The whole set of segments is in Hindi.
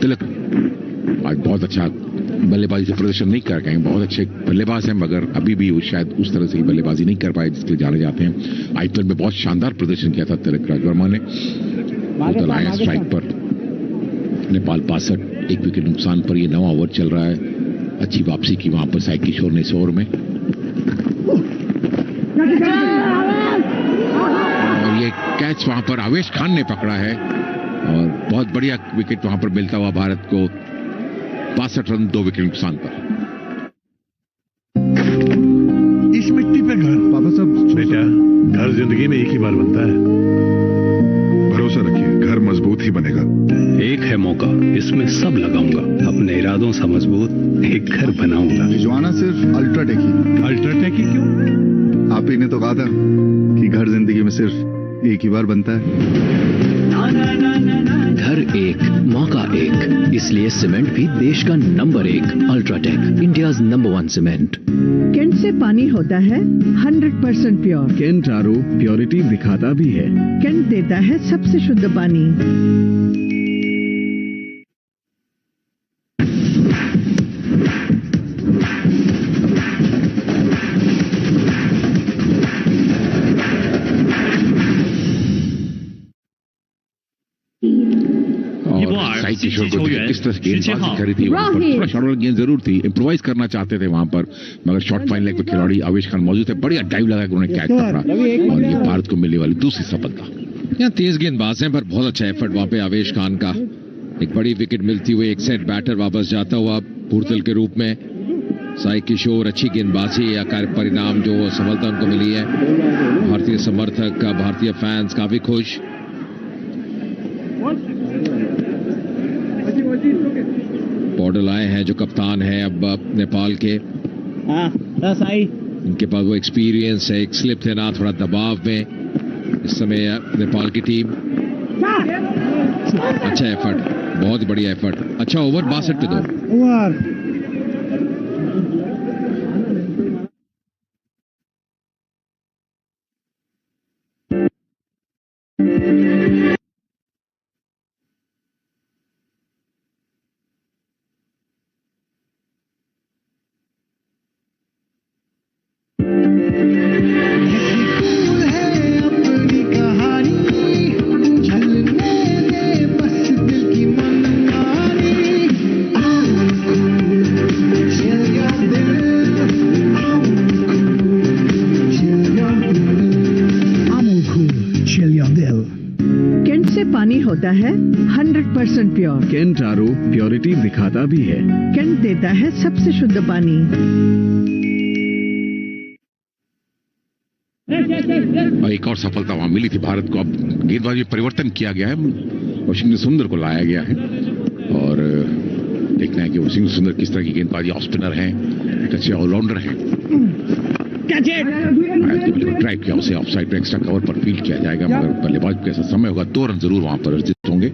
तिलक आज बहुत अच्छा बल्लेबाजी से प्रदर्शन नहीं कर पाए, बहुत अच्छे बल्लेबाज हैं, मगर अभी भी वो शायद उस तरह से ही बल्लेबाजी नहीं कर पाए जिसके लिए जाने जाते हैं। आईपीएल में बहुत शानदार प्रदर्शन किया था तिलक राजवर्मा ने। बोतल आए स्ट्राइक पर, नेपाल 62, 1 विकेट नुकसान पर। ये 9वां ओवर चल रहा है। अच्छी वापसी की वहां पर साई किशोर ने इस ओवर में, और ये कैच वहां पर आवेश खान ने पकड़ा है और बहुत बढ़िया विकेट वहां पर मिलता हुआ भारत को। 62 रन 2 विकेट नुकसान पर। इस मिट्टी पे घर पापा साहब। बेटा, घर जिंदगी में एक ही बार बनता है। भरोसा रखिए, घर मजबूत ही बनेगा। एक है मौका, इसमें सब लगाऊंगा। अपने इरादों से मजबूत एक घर बनाऊंगा। भिजवाना सिर्फ अल्ट्राटेक ही। अल्ट्राटेक ही क्यों? आप ही ने तो कहा था कि घर जिंदगी में सिर्फ एक ही बार बनता है। घर एक, मौका एक, इसलिए सीमेंट भी देश का number 1। UltraTech, India's number 1 cement. Kent से पानी होता है 100% प्योर। केंट आरओ प्योरिटी दिखाता भी है। केंट देता है सबसे शुद्ध पानी। साई किशोर को किस तरह गेंदबाजी करी थी वहां पर। थोड़ा शॉर्ट गेंद जरूर थी, इम्प्रोवाइज करना चाहते थे वहां पर, मगर शॉर्ट फाइन लेग पे खिलाड़ी आवेश खान मौजूद थे। बढ़िया डाइव लगा के उन्होंने कैच पकड़ा और ये भारत को मिलने वाली दूसरी सफलता। यहाँ तेज गेंदबाज हैं पर बहुत अच्छा एफर्ट वहां पे आवेश खान का। एक बड़ी विकेट मिलती हुई, एक सेट बैटर वापस जाता हुआ पूर्तल के रूप में। साई किशोर अच्छी गेंदबाजी, आकार परिणाम जो सफलता उनको मिली है। भारतीय समर्थक, भारतीय फैंस काफी खुश। पॉडल आए हैं जो कप्तान है अब नेपाल के। इनके पास वो एक्सपीरियंस है, एक स्लिप थे ना, थोड़ा दबाव में इस समय नेपाल की टीम। अच्छा एफर्ट, बहुत बढ़िया एफर्ट। अच्छा ओवर 62 पे 2। केंट से पानी होता है 100% प्योर। केंट आरओ प्योरिटी दिखाता भी है। केंट देता है सबसे शुद्ध पानी। और एक और सफलता वहां मिली थी भारत को। अब गेंदबाजी में परिवर्तन किया गया है, वॉशिंगटन सुंदर को लाया गया है और देखना है कि वॉशिंगटन सुंदर किस तरह की गेंदबाजी। ऑफ स्पिनर हैं, एक अच्छे ऑलराउंडर हैं। ट्राई किया उसे ऑफ साइड पे एक्स्ट्रा कवर पर फील्ड किया जाएगा, मगर बल्लेबाज का ऐसा समय होगा 2 रन जरूर वहां पर अर्जित होंगे।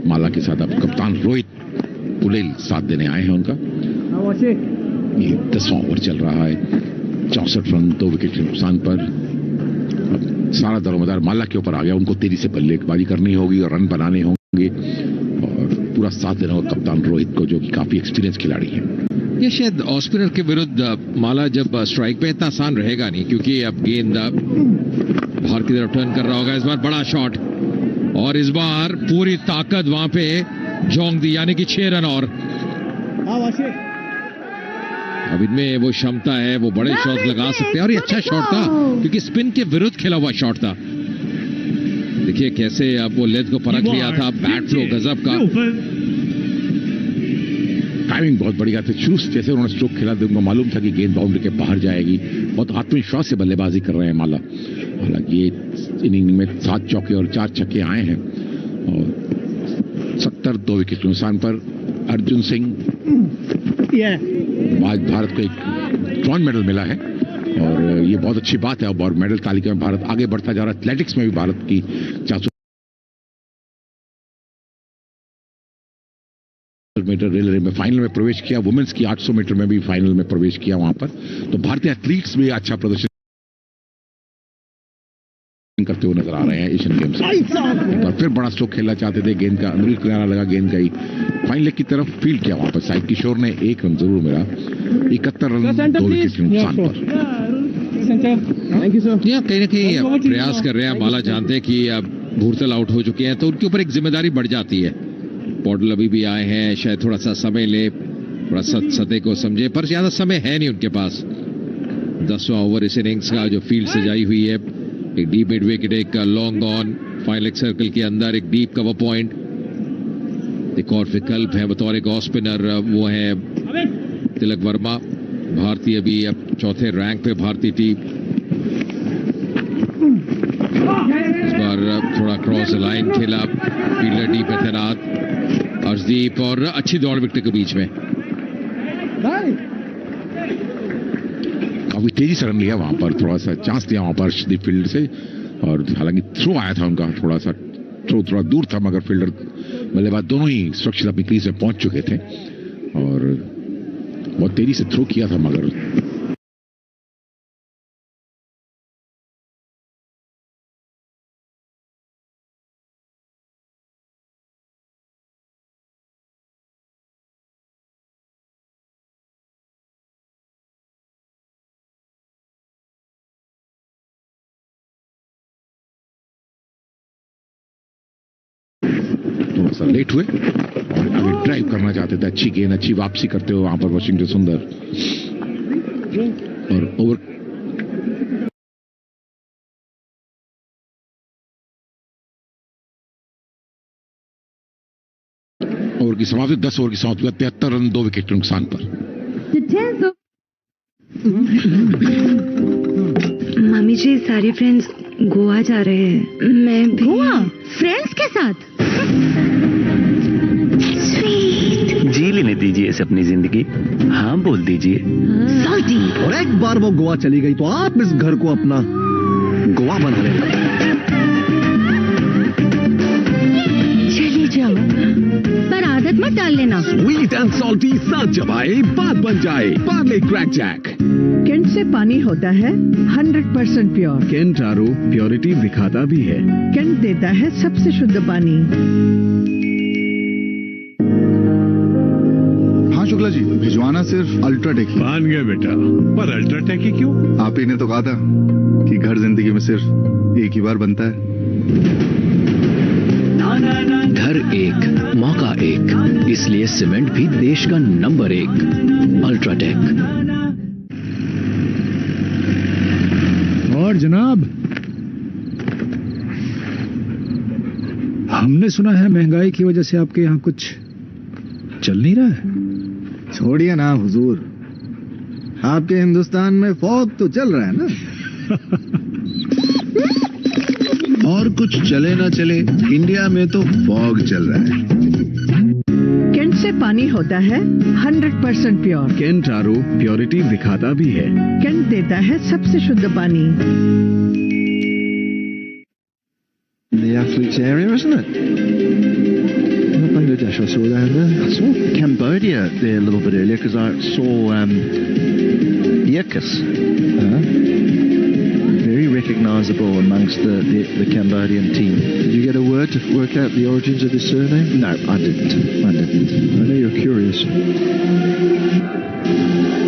माला के साथ अब कप्तान रोहित पुलेल साथ देने आए हैं उनका। ये 10वां ओवर चल रहा है। 64 रन 2 विकेट के नुकसान पर। अब सारा दारोमदार माला के ऊपर आ गया। उनको तेजी से बल्लेबाजी करनी होगी और रन बनाने होंगे और पूरा साथ देना होगा कप्तान रोहित को, जो कि काफी एक्सपीरियंस खिलाड़ी है। ये शायद ऑस्पिनर के विरुद्ध माला जब स्ट्राइक पे इतना आसान रहेगा नहीं, क्योंकि अब गेंद बाहर की तरफ टर्न कर रहा होगा। इस बार बड़ा शॉट और इस बार पूरी ताकत वहां पे झोंक दी, यानी कि 6 रन और। अब इनमें वो क्षमता है, वो बड़े शॉट लगा सकते हैं और ये अच्छा शॉट था क्योंकि स्पिन के विरुद्ध खेला हुआ शॉट था। देखिए कैसे अब वो लेंथ को परख लिया था। बैट फ्लो गजब का, टाइमिंग बहुत बढ़िया थी। शुरू से जैसे उन्होंने स्ट्रोक खेला, उनको मालूम था कि गेंद बाउंड्री के बाहर जाएगी। बहुत आत्मविश्वास से बल्लेबाजी कर रहे हैं माला। हालांकि ये इनिंग में 7 चौके और 4 छक्के आए हैं और 70 2 विकेट के नुकसान पर। अर्जुन सिंह, आज भारत को एक ब्रॉन्ज मेडल मिला है और ये बहुत अच्छी बात है। और मेडल तालिका में भारत आगे बढ़ता जा रहा है। एथलेटिक्स में भी भारत की 400 मीटर रिले में फाइनल में प्रवेश किया। वुमेन्स की 800 मीटर में भी फाइनल में प्रवेश किया वहां पर। तो भारतीय एथलीट्स भी अच्छा प्रदर्शन करते हुए नजर आ रहे हैं एशियन गेम्स में। एक बार फिर बड़ा स्ट्रोक खेलना चाहते थे, गेंद का अंदरूनी किनारा लगा गेंद का ही फाइन लेग की तरफ फील्ड किया। वहां पर साई किशोर ने 1 रन जरूर मिला, 71 रन 2 विकेट के नुकसान पर। कहीं ना कहीं अब प्रयास कर रहे हैं। माला जानते हैं कि अब भूरतल आउट हो चुके हैं तो उनके ऊपर एक जिम्मेदारी बढ़ जाती है। पॉडल अभी भी आए हैं, शायद थोड़ा सा समय ले, थोड़ा सतह को समझे, पर ज्यादा समय है नहीं उनके पास। 10वां ओवर इस इनिंग्स का जो फील्ड सजाई हुई है, एक डीप मिड विकेट, एक long on, fine leg circle के अंदर एक डीप कवर पॉइंट। एक और विकल्प है बतौर एक ऑफ स्पिनर, वो है तिलक वर्मा। भारतीय भी अब 4थे रैंक पे भारतीय टीम। इस बार थोड़ा क्रॉस लाइन खेला, फील्डर डी पे तैनात अर्शदीप, और अच्छी दौड़ विकेट के बीच में। काफी तेजी से रन लिया वहां पर, थोड़ा सा चांस दिया वहां पर अर्शदीप फील्डर से, और हालांकि थ्रो आया था उनका, थोड़ा सा थ्रो थोड़ा दूर था, मगर फील्डर बल्लेबाज दोनों ही सुरक्षित अपनी क्रीज में पहुंच चुके थे और बहुत तेजी से थ्रो किया था। मगर थोड़ा सा लेट हुए और अभी ड्राइव करना चाहते थे। अच्छी गेंद, अच्छी वापसी करते हुए वहां पर वाशिंगटन सुंदर, और ओवर की समाप्ति 10 ओवर की समाप्ति 73 रन 2 विकेट के नुकसान पर। मामी जी, सारे फ्रेंड्स गोवा जा रहे हैं। मैं भी। गोवा फ्रेंड्स के साथ? जी लेने दीजिए इसे अपनी जिंदगी। हाँ बोल दीजिए। और एक बार वो गोवा चली गई तो आप इस घर को अपना गोवा बना लेना। चली जाओ, पर आदत मत डाल लेना। स्वीट एंड सॉल्टी साथ चबाए बात बन जाए। Parle crack Jack. केंट से पानी होता है 100% प्योर। केंट आरो प्योरिटी दिखाता भी है। केंट देता है सबसे शुद्ध पानी। हाँ शुक्ला जी, भिजवाना सिर्फ अल्ट्राटेक ही। मान गया बेटा, पर अल्ट्राटेक ही क्यों? आप ही ने तो कहा था कि घर जिंदगी में सिर्फ एक ही बार बनता है। घर एक, मौका एक, इसलिए सीमेंट भी देश का नंबर 1 अल्ट्राटेक। और जनाब, हमने सुना है महंगाई की वजह से आपके यहाँ कुछ चल नहीं रहा है। छोड़िए ना हुजूर, आपके हिंदुस्तान में फौग तो चल रहा है ना। और कुछ चले ना चले, इंडिया में तो फॉग चल रहा है। केंट से पानी होता है 100% प्योर। केंट आरो प्योरिटी दिखाता भी है। केंट देता है सबसे शुद्ध पानी। The athletes area, isn't it? Bangladesh, I saw down there. I saw Cambodia there a little bit earlier because I saw Yirkis. Very recognisable amongst the Cambodian team. Did you get a word to work out the origins of his surname? No, I didn't. I know you're curious.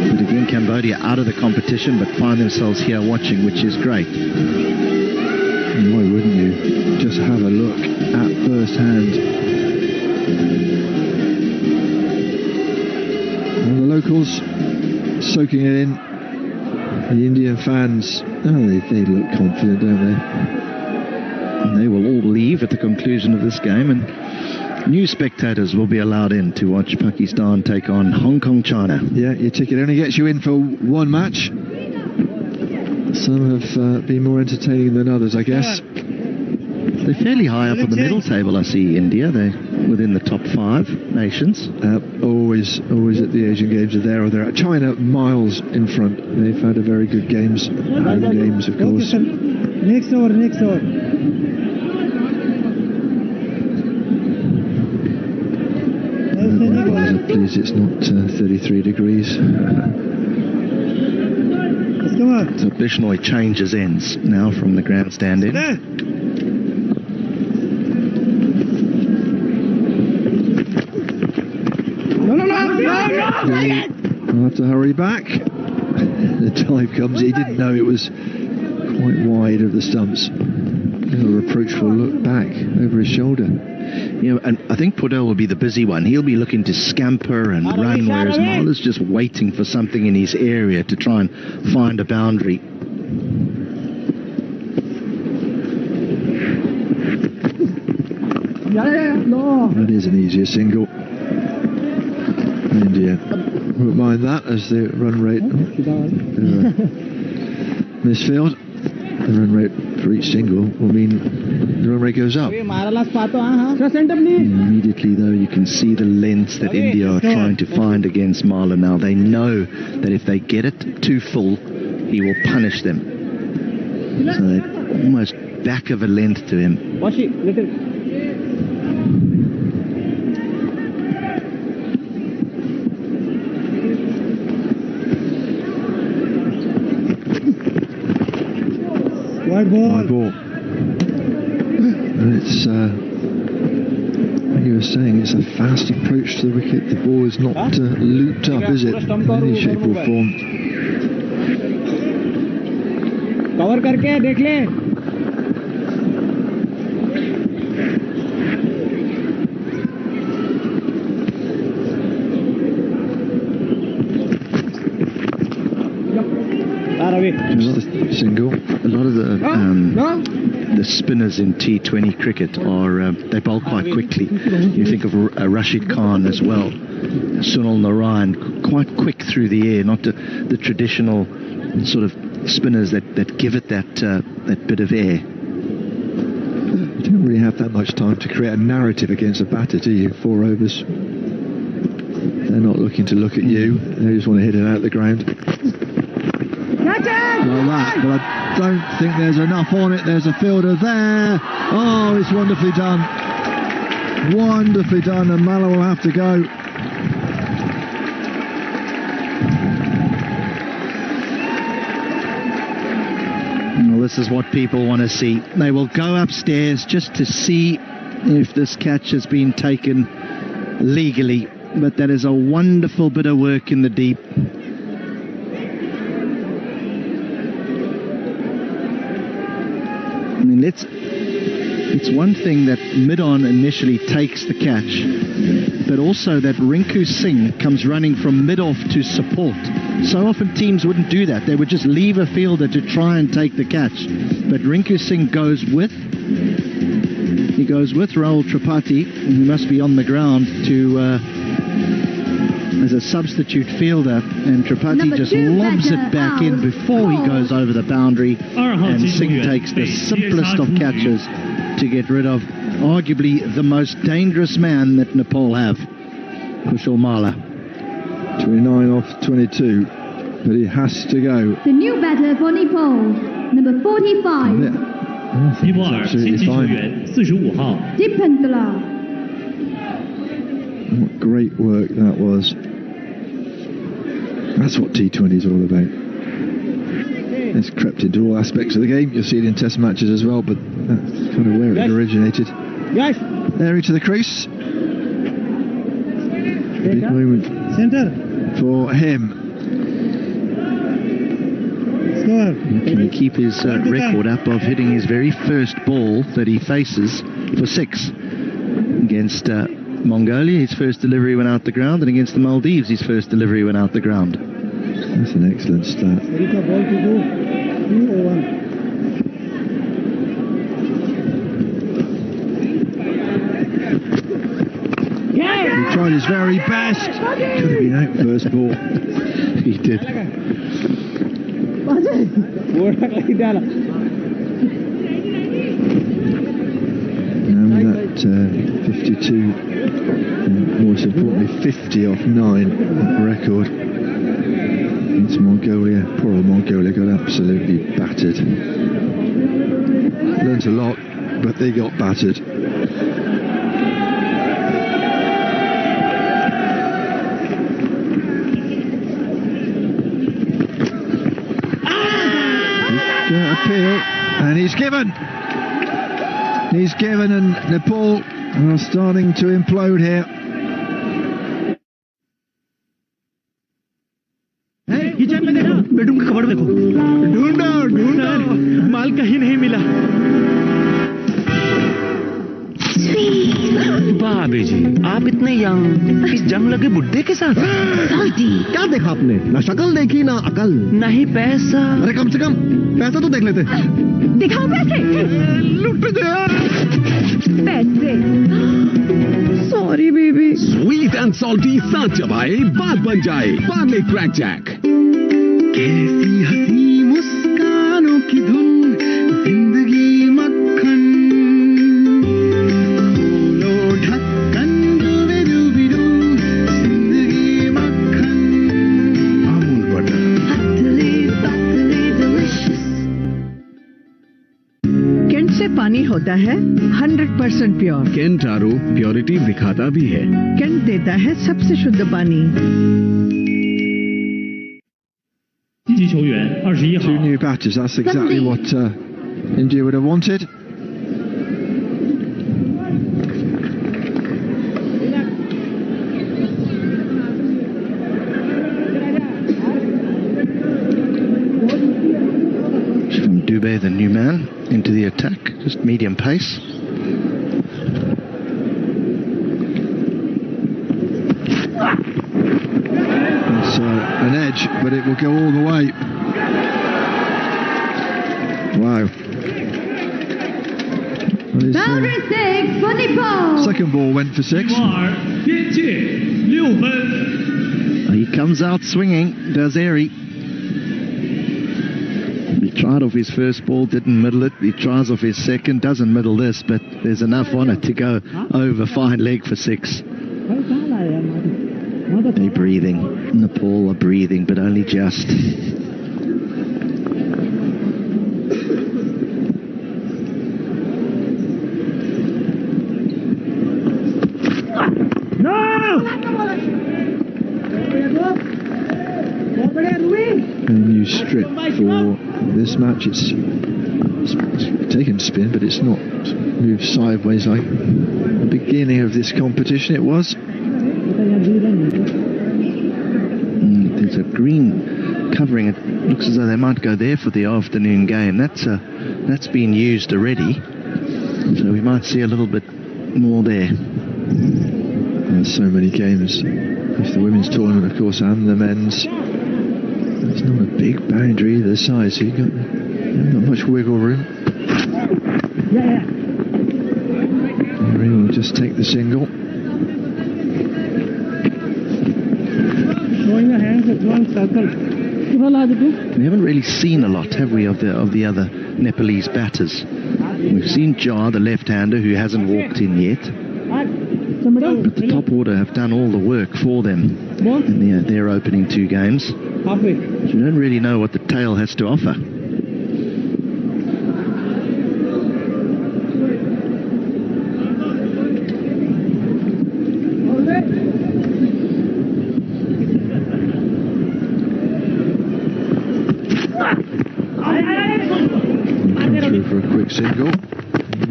But again, Cambodia out of the competition but find themselves here watching, which is great. Why wouldn't you? Just have a look at first hand. And the locals soaking it in. The Indian fans, they look confident, don't they? And they will all leave at the conclusion of this game, and new spectators will be allowed in to watch Pakistan take on Hong Kong, China. Yeah, your ticket only gets you in for one match. Some have been more entertaining than others, I guess. They're fairly high up on the middle table, I see India. They're within the top 5 nations. Always at the Asian Games are there or they're at China, miles in front. They've had a very good games, home games, of course. Next over. Please, it's not 33 degrees. Come over. So Bishnoi changes ends now from the grandstand end. I'll have to hurry back. The time comes, he didn't know it was quite wide of the stumps. A reproachful look back over his shoulder. Yeah, and I think Podell will be the busy one. He'll be looking to scamper and run, whereas Marla's just waiting for something in his area to try and find a boundary. That is an easier single. India won't mind that as the run rate misfield. The run rate for each single will mean the run rate goes up. Immediately, though, you can see the lengths that India are trying to find against Marla now. They know that if they get it too full, he will punish them. So they're almost back of a length to him. Wide ball. And it's, like you were saying, it's a fast approach to the wicket. The ball is not looped up, is it? In any shape or form. Cover करके देख ले. Just a single. A lot of the spinners in T20 cricket are they bowl quite quickly. You think of Rashid Khan as well, Sunil Narayan, quite quick through the air, not the traditional sort of spinners that give it that bit of air. You don't really have that much time to create a narrative against a batter, do you? 4 overs. They're not looking to look at you. They just want to hit it out of the ground. Like that, but I don't think there's enough on it. There's a fielder there. Oh, it's wonderfully done. Wonderfully done, and Malla will have to go. Well, this is what people want to see. They will go upstairs just to see if this catch has been taken legally, but that is a wonderful bit of work in the deep. I mean, it's one thing that Midon initially takes the catch, but also that Rinku Singh comes running from mid-off to support. So often teams wouldn't do that. They would just leave a fielder to try and take the catch. But Rinku Singh goes with Rahul Tripathi, who must be on the ground to as a substitute fielder, and Tripathi just lobs it back in before he goes over the boundary, and Singh takes the simplest of catches to get rid of arguably the most dangerous man that Nepal have, Kushal Malla. 29 off 22, but he has to go. The new batter for Nepal, number 45. Absolutely fine. Dipendra. What great work that was. That's what T20 is all about. It's crept into all aspects of the game. You'll see it in test matches as well, but that's kind of where it originated. There into the crease. Big moment for him. Can he keep his record up of hitting his very first ball that he faces for 6 against Mongolia? His first delivery went out the ground, and against the Maldives his first delivery went out the ground. That's an excellent stat. He tried his very best. Could have been out first ball. He did. Now that 52, and most importantly 50 off 9 record against Mongolia. Poor old Mongolia got absolutely battered. Learned a lot, but they got battered. feel, and he's given. He's given, and Nepal are starting to implode here. Kitchen में देखो, बेडरूम का कपड़ा देखो, ढूंढो माल कहीं नहीं मिला। भाभी जी, आप इतने यंग इस जंग लगे बुड्ढे के साथ। क्या देखा आपने? ना शक्ल देखी ना अकल। नहीं पैसा। अरे कम से कम पैसा तो देख लेते। दिखाओ पैसे। लुट गया पैसे। Sorry baby. Sweet and salty साथ चबाए बात बन जाए। Parle crack jack. कैसी हंसी मुस्कानों की धुन, जिंदगी मक्खन। खोलो ढक्कन, डूबी-डूबी-डू, जिंदगी मक्खन। अमूल बटर। पतली डिलीशियस। केंट से पानी होता है 100% प्योर। केंट आरओ प्योरिटी दिखाता भी है। केंट देता है सबसे शुद्ध पानी। 2 new batters, that's exactly what India would have wanted. From Dubey, the new man, into the attack, just medium pace. It's an edge, but it will go all the way. Wow. Boundary 6 for Nepal. Second ball went for 6. He comes out swinging, does Airy. He tried off his first ball, didn't middle it. He tries off his second, doesn't middle this, but there's enough on it to go over fine leg for 6. They're breathing. Nepal are breathing, but only just. A new strip for this match. It's taken spin, but it's not moved sideways like the beginning of this competition it was. There's a green covering. It looks as though they might go there for the afternoon game. That's been used already, so we might see a little bit more there. There's so many games. It's the women's tournament, of course, and the men's. It's not a big boundary either side, so you've not much wiggle room. Mary will just take the single. Showing the hands at one circle. We haven't really seen a lot, have we, of the other Nepalese batters? We've seen Jar, the left-hander, who hasn't walked in yet. But the top order have done all the work for them in their opening 2 games. So you don't really know what the tail has to offer. Come through for a quick single.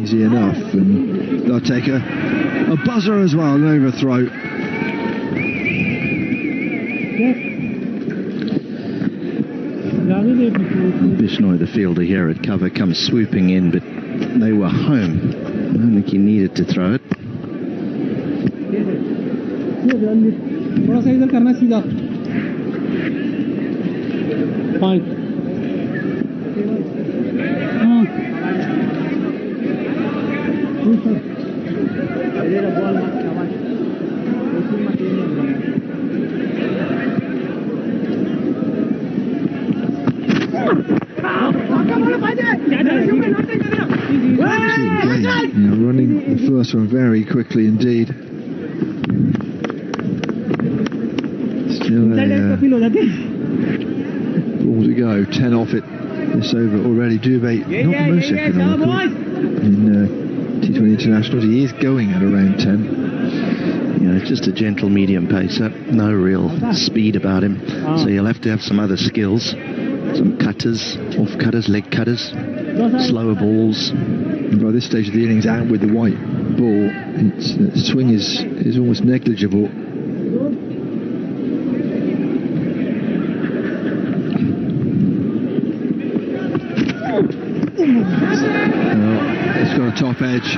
Easy enough, and they'll take a buzzer as well, an overthrow. Bishnoi, the fielder here at cover, comes swooping in, but they were home. I don't think he needed to throw it. Running the first one very quickly indeed. Still a ball to go, 10 off it. This over already. Dubey not the most economical in T20 Internationals. He is going at around 10. Yeah, it's just a gentle medium pacer, no real speed about him. So you'll have to have some other skills, some cutters, off cutters, leg cutters. slower balls. By this stage of the innings, out with the white ball, its swing is almost negligible. It's got a top edge.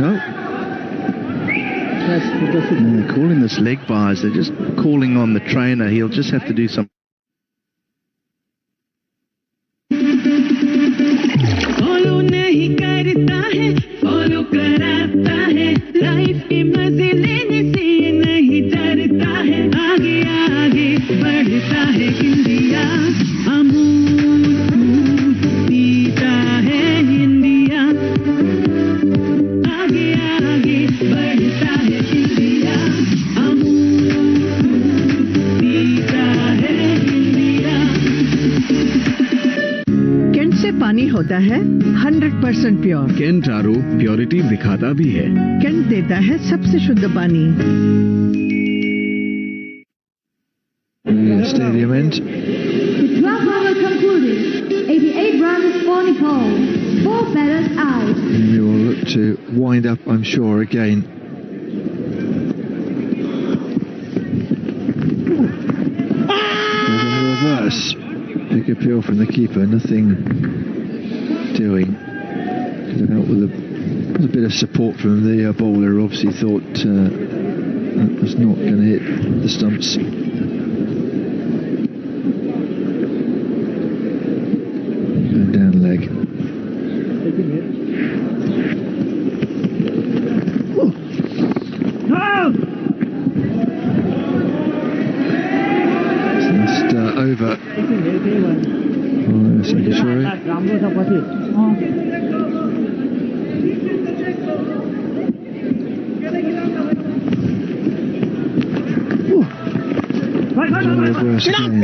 No. They're calling this leg bias. They're just calling on the trainer. He'll just have to do some. Follow नहीं करता है, फॉलो कराता है, लाइफ के मजे लेने से नहीं डरता है, आगे आगे बढ़ता है इंडिया, अमूल दूध पीता है इंडिया, आगे आगे बढ़ता है इंडिया, अमूल दूध पीता है इंडिया। कैंट से पानी होता है 100% प्योर। कैंट आरओ प्योरिटी दिखाता भी है। कैंट देता है सबसे शुद्ध पानी। Stadium end. The 12th over concluded. 88 runs for Nepal. 4 batters out. And we will look to wind up, I'm sure, again. In reverse. Big appeal from the keeper. Nothing doing. Could have helped with a bit of support from the bowler, who obviously thought that was not going to hit the stumps. And down leg. Just over. Oh, sorry.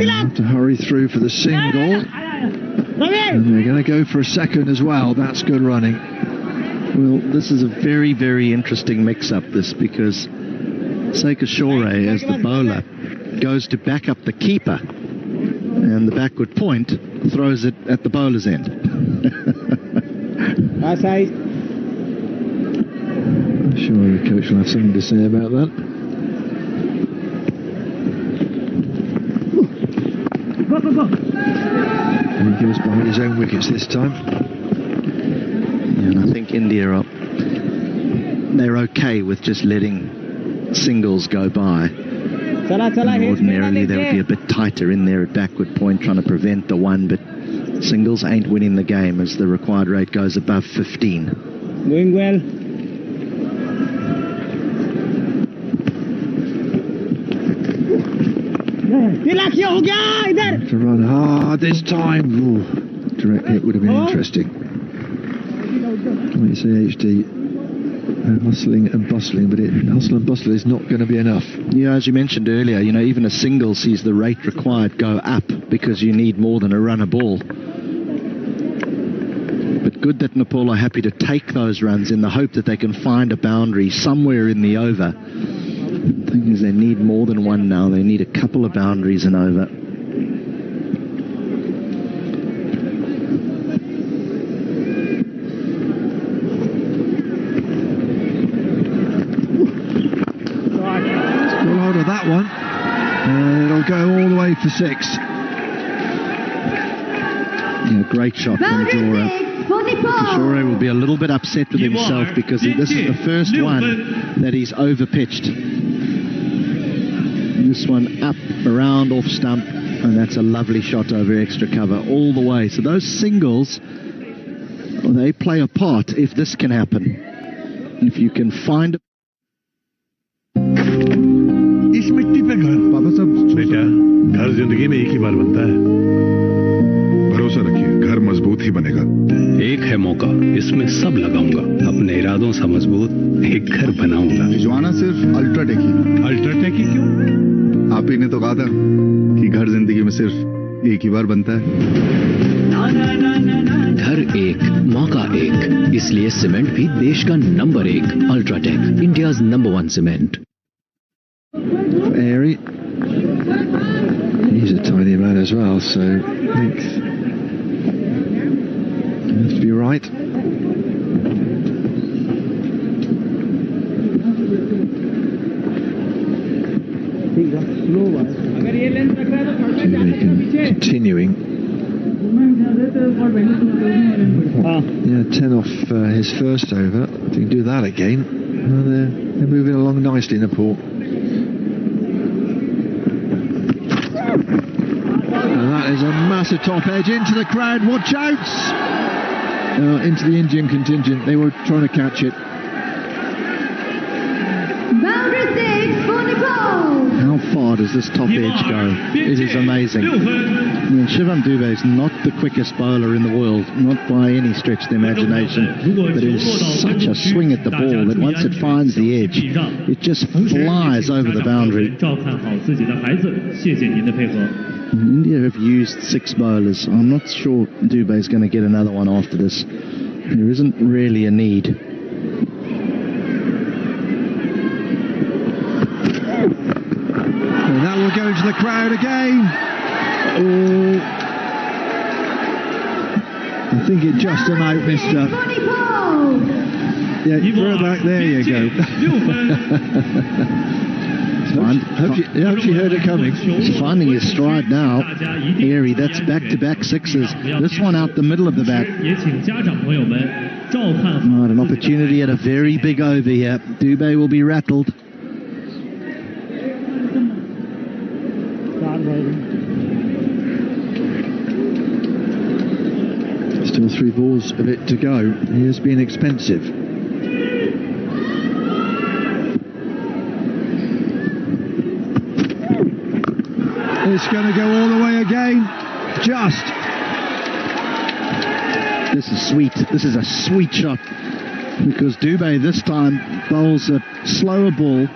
Have to hurry through for the single, and they're going to go for a second as well. That's good running. Well, this is a very, very interesting mix-up, this, because Sekashore, as the bowler, goes to back up the keeper, and the backward point throws it at the bowler's end. I'm sure the coach will have something to say about that. And he goes behind his own wickets this time. And I think India they're okay with just letting singles go by. Ordinarily they would be a bit tighter in there at backward point, trying to prevent the one, but singles ain't winning the game as the required rate goes above 15. Doing well. To run hard this time. Ooh, direct hit would have been interesting. Like you say, HD, hustling and bustling, but hustle and bustle is not going to be enough. Yeah, as you mentioned earlier, even a single sees the rate required go up because you need more than a run a ball. But good that Nepal are happy to take those runs in the hope that they can find a boundary somewhere in the over. The thing is, they need more than one now. They need a couple of boundaries and over. Still hold of that one. It'll go all the way for 6. Yeah, great shot from Jora. Kishore will be a little bit upset with himself because this is the first one that he's over-pitched. This one up, around, off stump, and that's a lovely shot over extra cover all the way. So those singles, they play a part if this can happen. If you can find it. इस मिट्टी पे घर पापा साहब बेटा घर जिंदगी में एक ही बार बनता है भरोसा रखिए घर मजबूत ही बनेगा एक है मौका इसमें सब लगाऊंगा अपने इरादों से मजबूत एक घर बनाऊंगा भिजवाना सिर्फ अल्ट्राटेक ही क्यों आप ही ने तो कहा था कि घर जिंदगी में सिर्फ एक ही बार बनता है घर एक मौका एक इसलिए सीमेंट भी देश का number 1 UltraTech India's number 1 cement Airy. He's a tiny man as well, so length has to be right. Continuing. Yeah, 10 off his first over. If he can do that again, well, they're moving along nicely, Nepal. And that is a massive top edge into the crowd. Watch out! Into the Indian contingent. They were trying to catch it. Boundary 6 for Nepal. How far does this top edge go? It is amazing. I mean, Shivam Dubé is not the quickest bowler in the world, not by any stretch of the imagination, but it is such a swing at the ball that once it finds the edge, it just flies over the boundary. India have used 6 bowlers. I'm not sure Dubé is going to get another one after this. There isn't really a need. And that will go into the crowd again. Oh, I think it just about missed her. Yeah, throw it back. There you go. Hope she heard it coming. He's finding his stride now. Airy, that's back-to-back sixes. This one out the middle of the bat. Right, an opportunity at a very big over here. Dubé will be rattled. Still 3 balls of it to go. He has been expensive. It's going to go all the way again. Just. This is sweet. This is a sweet shot. Because Dubé this time bowls a slower ball.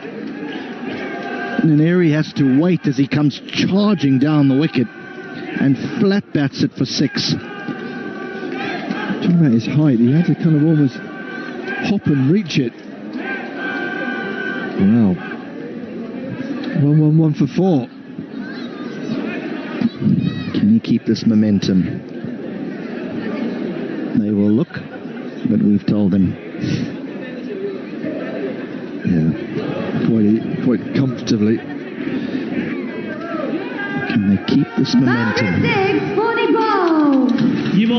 And Airy has to wait as he comes charging down the wicket and flat bats it for 6. Talking about his height, he had to kind of almost hop and reach it. Wow. 1 for 4. Can he keep this momentum? They will look, but we've told them. Yeah, quite comfortably. Can they keep this momentum? You'd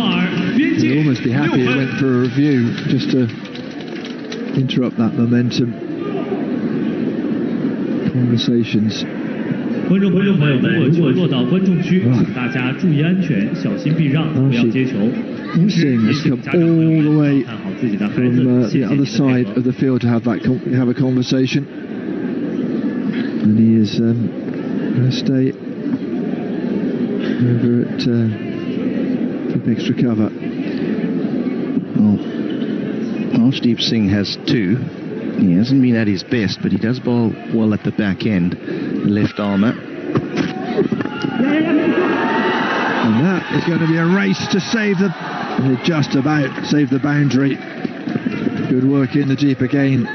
almost be happy it went for a review just to interrupt that momentum. Conversations. 观众朋友们，如果落到观众区，请大家注意安全，小心避让，不要接球。同时，也请家长朋友们看好自己的孩子。谢谢 the other side of the field to have a conversation, and he is going to stay over at keep extra cover. Well, Arshdeep Singh has 2. He hasn't been at his best, but he does bowl well at the back end. The left armour. And that is going to be a race to save just about save the boundary. Good work in the deep again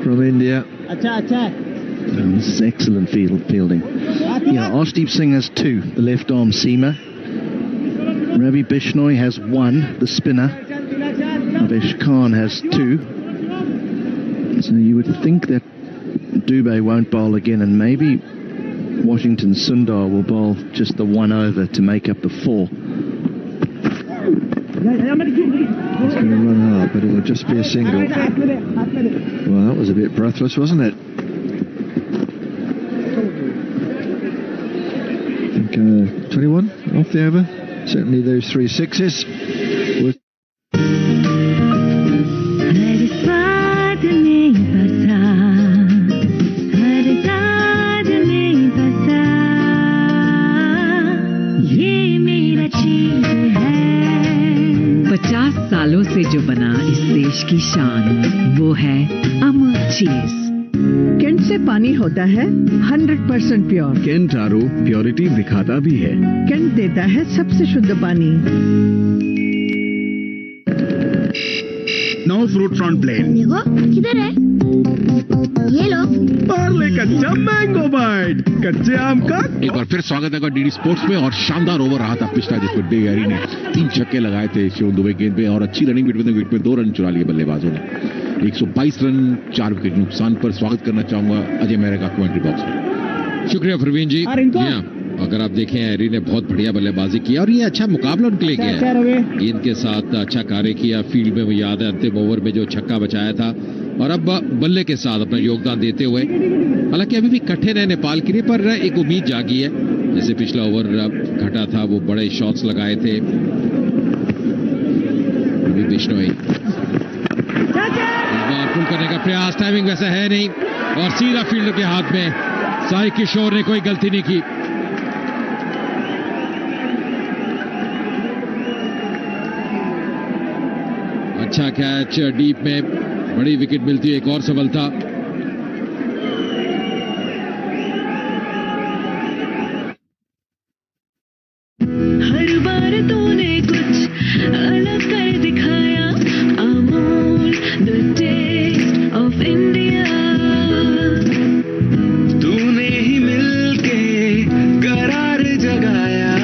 from India. This is excellent fielding. Yeah, Arshdeep Singh has 2, the left arm seamer. Ravi Bishnoi has 1, the spinner. Avesh Khan has 2. So you would think that Dubé won't bowl again, and maybe Washington Sundar will bowl just the 1 over to make up the 4. It's going to run hard, but it'll just be a single. Well, that was a bit breathless, wasn't it? I think 21 off the over. Certainly those 3 sixes. सालों से जो बना इस देश की शान वो है अमर चीज। कैंट से पानी होता है 100% प्योर। कैंट आरओ प्योरिटी दिखाता भी है। कैंट देता है सबसे शुद्ध पानी। No fruit from plane. देखो किधर है, ये लो। पार्ले कच्चा मैंगो बाइट, कच्चे आम का। एक बार फिर स्वागत है डीडी स्पोर्ट्स में। और शानदार ओवर रहा था पिछला, जिसमें डे एरी ने 3 छक्के लगाए थे शिवम दुबे गेंद पे, और अच्छी रनिंग विकेट में 2 रन चुरा लिए बल्लेबाजों ने। 122 रन 4 विकेट नुकसान पर। स्वागत करना चाहूंगा अजय मेहरा का कमेंट्री बॉक्स में। शुक्रिया प्रवीण जी। अगर आप देखें एरी ने बहुत बढ़िया बल्लेबाजी किया और ये अच्छा मुकाबला उनके लिए किया है। इनके साथ अच्छा कार्य किया फील्ड में। वो याद है अंतिम ओवर में जो छक्का बचाया था, और अब बल्ले के साथ अपना योगदान देते हुए, हालांकि अभी भी कठिन है नेपाल के लिए, पर एक उम्मीद जागी है। जैसे पिछला ओवर घटा था, वो बड़े शॉट्स लगाए थे बिश्नोई। पुल करने का प्रयास, टाइमिंग वैसा है नहीं, और सीधा फील्डर के हाथ में। साई किशोर ने कोई गलती नहीं की। अच्छा कैच डीप में, बड़ी विकेट मिलती है, एक और सफलता। हर बार तूने कुछ अलग कर दिखाया, Amul the taste of India. तूने ही मिलके करार जगाया,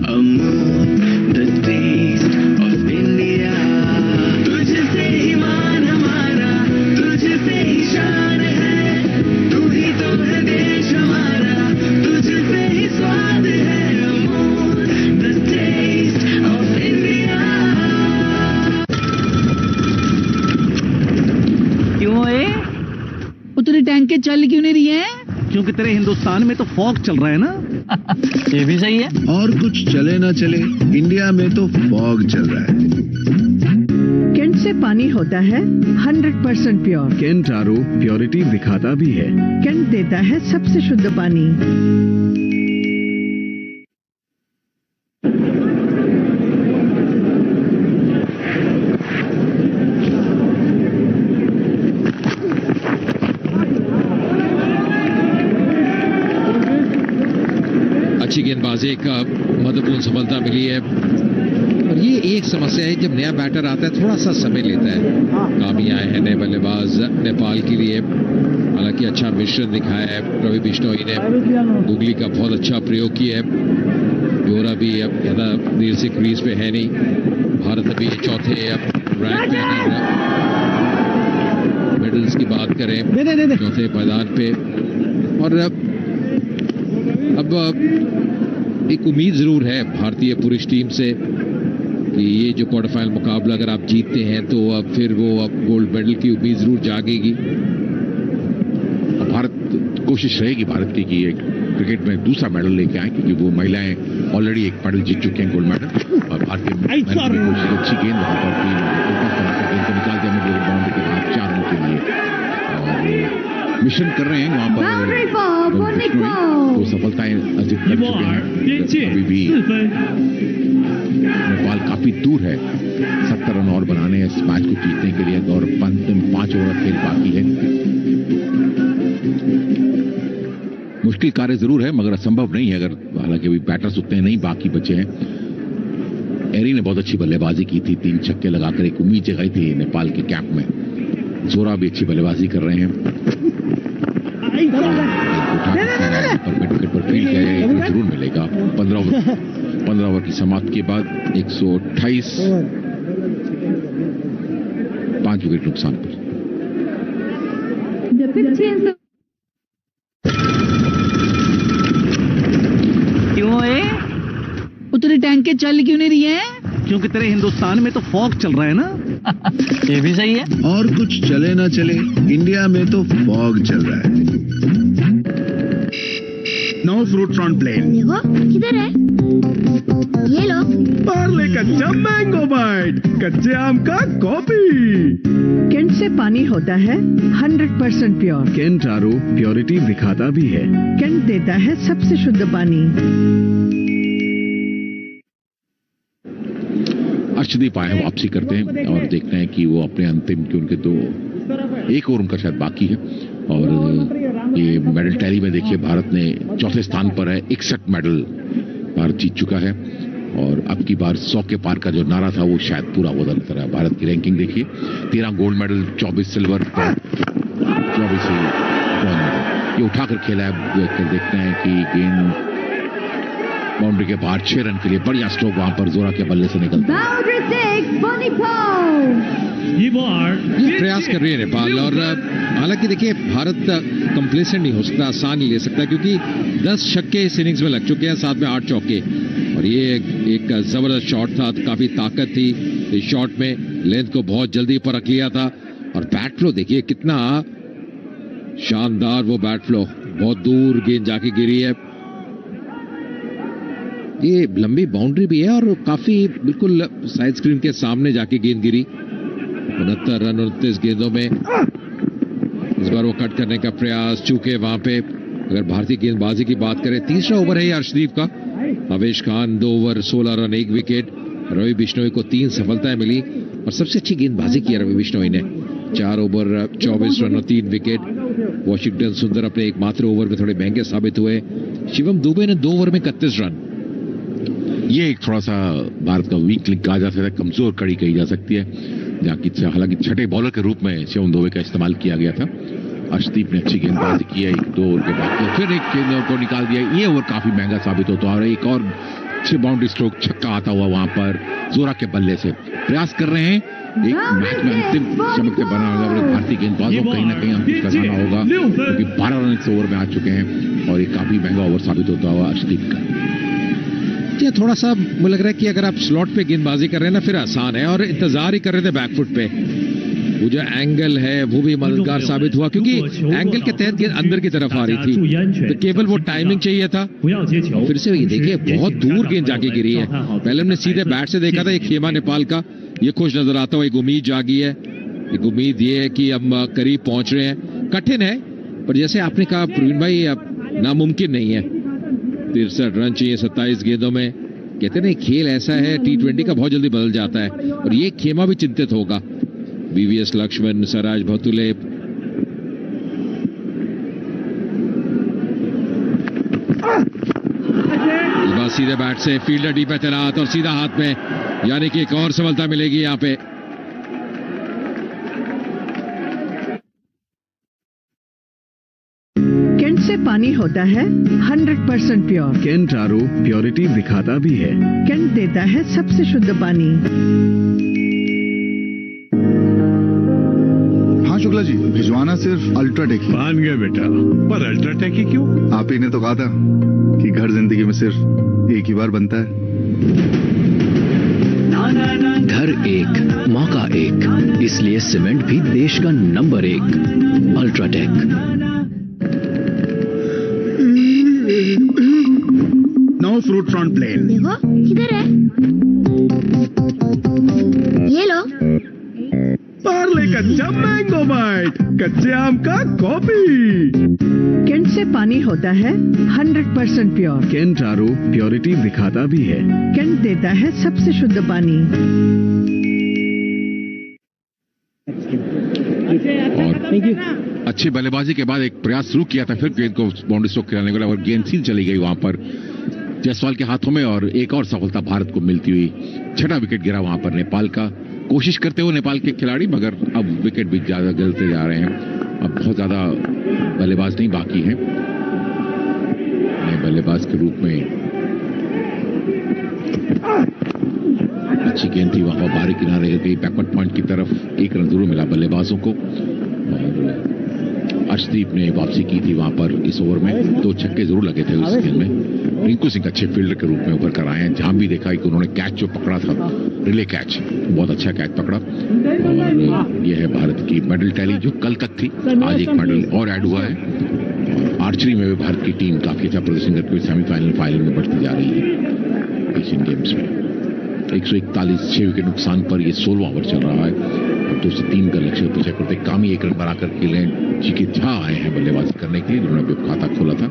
Amul the taste of India. तुझसे ही मान हमारा, तुझसे ही शान है, तू ही तो है देश हमारा, तुझसे ही स्वाद है, Amul the taste of India. क्यों है? उतनी टैंके चल क्यों नहीं रही है? क्योंकि तेरे हिंदुस्तान में तो फॉग चल रहा है ना। ये भी सही है। और कुछ चले ना चले, इंडिया में तो फॉग चल रहा है। कैंट से पानी होता है 100% प्योर। केंट आरओ प्योरिटी दिखाता भी है। कैंट देता है सबसे शुद्ध पानी। अच्छी गेंदबाजी का महत्वपूर्ण सफलता मिली है। और ये एक समस्या है, जब नया बैटर आता है थोड़ा सा समय लेता है। कामी आए हैं नए बल्लेबाज नेपाल के लिए। हालांकि अच्छा मिश्रण दिखाया है रवि बिश्नोई ने। गुगली का बहुत अच्छा प्रयोग किया है। जोरा भी अब ज्यादा देर से क्रीज पे है नहीं। भारत अभी चौथे रैंक पे, अगर मेडल्स की बात करें, चौथे मैदान पे। और अब एक उम्मीद जरूर है भारतीय पुरुष टीम से कि ये जो क्वार्टर फाइनल मुकाबला अगर आप जीतते हैं तो अब फिर वो अब गोल्ड मेडल की उम्मीद जरूर जागेगी। भारत कोशिश रहेगी भारत की कि क्रिकेट में दूसरा मेडल लेके आए, क्योंकि वो महिलाएं ऑलरेडी एक मेडल जीत चुके हैं, गोल्ड मेडल। और भारतीय कोशिश अच्छी गेंद वहां पर गेंद को निकाल दिया मिड बाउंड्री के बाद 4 रन के लिए। और मिशन कर रहे हैं वहां पर, तो सफलताएं अर्जित कर चुके हैं। अभी भी नेपाल काफी दूर है 70 रन और बनाने हैं इस मैच को जीतने के लिए, और 5 ओवर खेल बाकी है। मुश्किल कार्य जरूर है मगर असंभव नहीं है, अगर हालांकि अभी बैटर्स उतने नहीं बाकी बचे हैं। एरी ने बहुत अच्छी बल्लेबाजी की थी, 3 छक्के लगाकर एक उम्मीद जगाई थी नेपाल के कैंप में। जोरा भी अच्छी बल्लेबाजी कर रहे हैं। विकेट पर फील्ड किया जरूर मिलेगा। 15 ओवर की समाप्ति के बाद 128, 5 विकेट नुकसान पर। क्यों है? उतनी टैंके चल क्यों नहीं रही है? क्योंकि तेरे हिंदुस्तान में तो फॉग चल रहा है ना। ये भी सही है। और कुछ चले ना चले, इंडिया में तो फॉग चल रहा है। No fruit from plane. देखो किधर है, ये लो। पार्ले कच्चा मैंगो बाइट, कच्चे आम का कॉपी। कैंट से पानी होता है 100% प्योर। केंट आरओ प्योरिटी दिखाता भी है। कैंट देता है सबसे शुद्ध पानी। अर्शदीप आए हैं, वापसी करते हैं और देखते हैं कि वो अपने अंतिम के उनके 1 ओवर उनका शायद बाकी है। और ये मेडल टैली में देखिए भारत ने चौथे स्थान पर है, 61 मेडल भारत जीत चुका है। और अब की बार 100 के पार का जो नारा था वो शायद पूरा होता नजर आया। भारत की रैंकिंग देखिए, 13 gold medal, 24 silver, 24 bronze medal, ये उठाकर खेला है। देखते हैं कि गेंद बाउंड्री के बाहर 6 रन के लिए बढ़िया स्ट्रोक वहां पर जोरा के बल्ले से निकलता है। ये प्रयास कर रही है नेपाल, और हालांकि देखिए भारत कंप्लेसेंट नहीं हो सकता, आसान नहीं ले सकता, क्योंकि 10 छक्के इस इनिंग्स में लग चुके हैं, साथ में 8 चौके, और ये एक जबरदस्त शॉट था, काफी ताकत थी इस शॉट में, लेंथ को बहुत जल्दी परख लिया था। और बैट फ्लो देखिए कितना शानदार, वो बैट फ्लो, बहुत दूर गेंद जाके गिरी है। ये लंबी बाउंड्री भी है और काफी बिल्कुल साइड स्क्रीन के सामने जाके गेंद गिरी। 69 रन 29 गेंदों में इस बार वो कट करने का प्रयास चूके वहां पे। अगर भारतीय गेंदबाजी की बात करें, तीसरा ओवर है अर्शदीप का। Avesh Khan 2 over 16 run 1 wicket. Ravi Bishnoi को 3 सफलताएं मिली और सबसे अच्छी गेंदबाजी की रवि बिश्नोई ने, 4 ओवर 24 रन और 3 विकेट। वॉशिंगटन सुंदर अपने एकमात्र ओवर में थोड़े महंगे साबित हुए। शिवम दुबे ने 2 ओवर में 31 रन। ये एक थोड़ा सा भारत का वीक लिंक कहा जा सकता है, कमजोर कड़ी कही जा सकती है, जहाँ की हालांकि छठे बॉलर के रूप में शिवम दुबे का इस्तेमाल किया गया था। अर्शदीप ने अच्छी गेंदबाजी की है, 1-2 ओवर के बाद फिर एक गेंद को निकाल दिया। ये ओवर काफी महंगा साबित होता है और एक और बाउंड्री स्ट्रोक छक्का आता हुआ वहां पर जोरा के बल्ले से। प्रयास कर रहे हैं एक मैच में अंतिम चमक से बना होगा भारतीय गेंदबाजों को, कहीं ना कहीं अंकुश लगाना होगा, क्योंकि 12 रन इस ओवर में आ चुके हैं और एक काफी महंगा ओवर साबित होता हुआ अर्शदीप का। ये थोड़ा सा मुझे लग रहा है कि अगर आप स्लॉट पे गेंदबाजी कर रहे हैं ना, फिर आसान है, और इंतजार ही कर रहे थे बैकफुट पे। वो जो एंगल है वो भी मददगार साबित हुआ, क्योंकि एंगल के तहत गेंद अंदर की तरफ आ रही थी, तो केवल वो टाइमिंग चाहिए था। फिर से ये देखिए बहुत दूर गेंद जाके गिरी है। पहले हमने सीधे बैट से देखा था, एक खेमा नेपाल का, ये खुश नजर आता हुआ, एक उम्मीद जागी है। एक उम्मीद ये है कि हम करीब पहुंच रहे हैं। कठिन है, पर जैसे आपने कहा प्रवीण भाई, नामुमकिन नहीं है। 63 रन चाहिए 27 गेंदों में। कहते नहीं, खेल ऐसा है T20 का, बहुत जल्दी बदल जाता है, और ये खेमा भी चिंतित होगा। VVS लक्ष्मण, सराज भतुले, इस बार सीधे बैट से फील्डर डी पे तैनात और सीधा हाथ में, यानी कि एक और सफलता मिलेगी यहां पे। कैंट से पानी होता है 100% प्योर। कैंट आरओ प्योरिटी दिखाता भी है। कैंट देता है सबसे शुद्ध पानी। हाँ शुक्ला जी, भिजवाना सिर्फ अल्ट्राटेक ही। मान गया बेटा, पर अल्ट्राटेक ही क्यों? आप ही ने तो कहा था कि घर जिंदगी में सिर्फ एक ही बार बनता है। घर एक, मौका एक, इसलिए सीमेंट भी देश का number 1 UltraTech. No fruit front plane. देखो किधर है, ये लो। पार्ले कच्चा मैंगो बाइट, कच्चे आम का कॉफी। कैंट से पानी होता है 100% प्योर। कैंट आरओ प्योरिटी दिखाता भी है। कैंट देता है सबसे शुद्ध पानी। और अच्छी बल्लेबाजी के बाद एक प्रयास शुरू किया था, फिर गेंद को बाउंड्री स्ट्रोक कराने को, और गेंद सीध चली गई वहां पर जायसवाल के हाथों में, और एक और सफलता भारत को मिलती हुई। 6ठा विकेट गिरा वहां पर नेपाल का, कोशिश करते हुए नेपाल के खिलाड़ी, मगर अब विकेट भी ज्यादा गिरते जा रहे हैं। अब बहुत ज्यादा बल्लेबाज नहीं बाकी हैं। बल्लेबाज के रूप में अच्छी गेंद थी वहां, बाहरी किनारे गई, बैकवर्ड पॉइंट की तरफ 1 रन जरूर मिला बल्लेबाजों को। और अर्शदीप ने वापसी की थी वहां पर इस ओवर में, 2 छक्के जरूर लगे थे उस गेंद में। रिंकू सिंह अच्छे फील्डर के रूप में उभर कर आए हैं, जहां भी देखा कि उन्होंने कैच जो पकड़ा था, रिले कैच, बहुत अच्छा कैच पकड़ा। और यह है भारत की मेडल टैली जो कल तक थी, आज एक मेडल और ऐड हुआ है। और आर्चरी में भी भारत की टीम काफी अच्छा प्रदर्शन करते हुए सेमीफाइनल फाइनल में बढ़ती जा रही है एशियन गेम्स में। 141 6 विकेट नुकसान पर यह 16वां ओवर चल रहा है। 2 से 3 का लक्ष्य पीछे करते कामी 1 रन बनाकर खेले जी के झा आए हैं बल्लेबाजी करने के लिए, जिन्होंने भी खाता खोला था।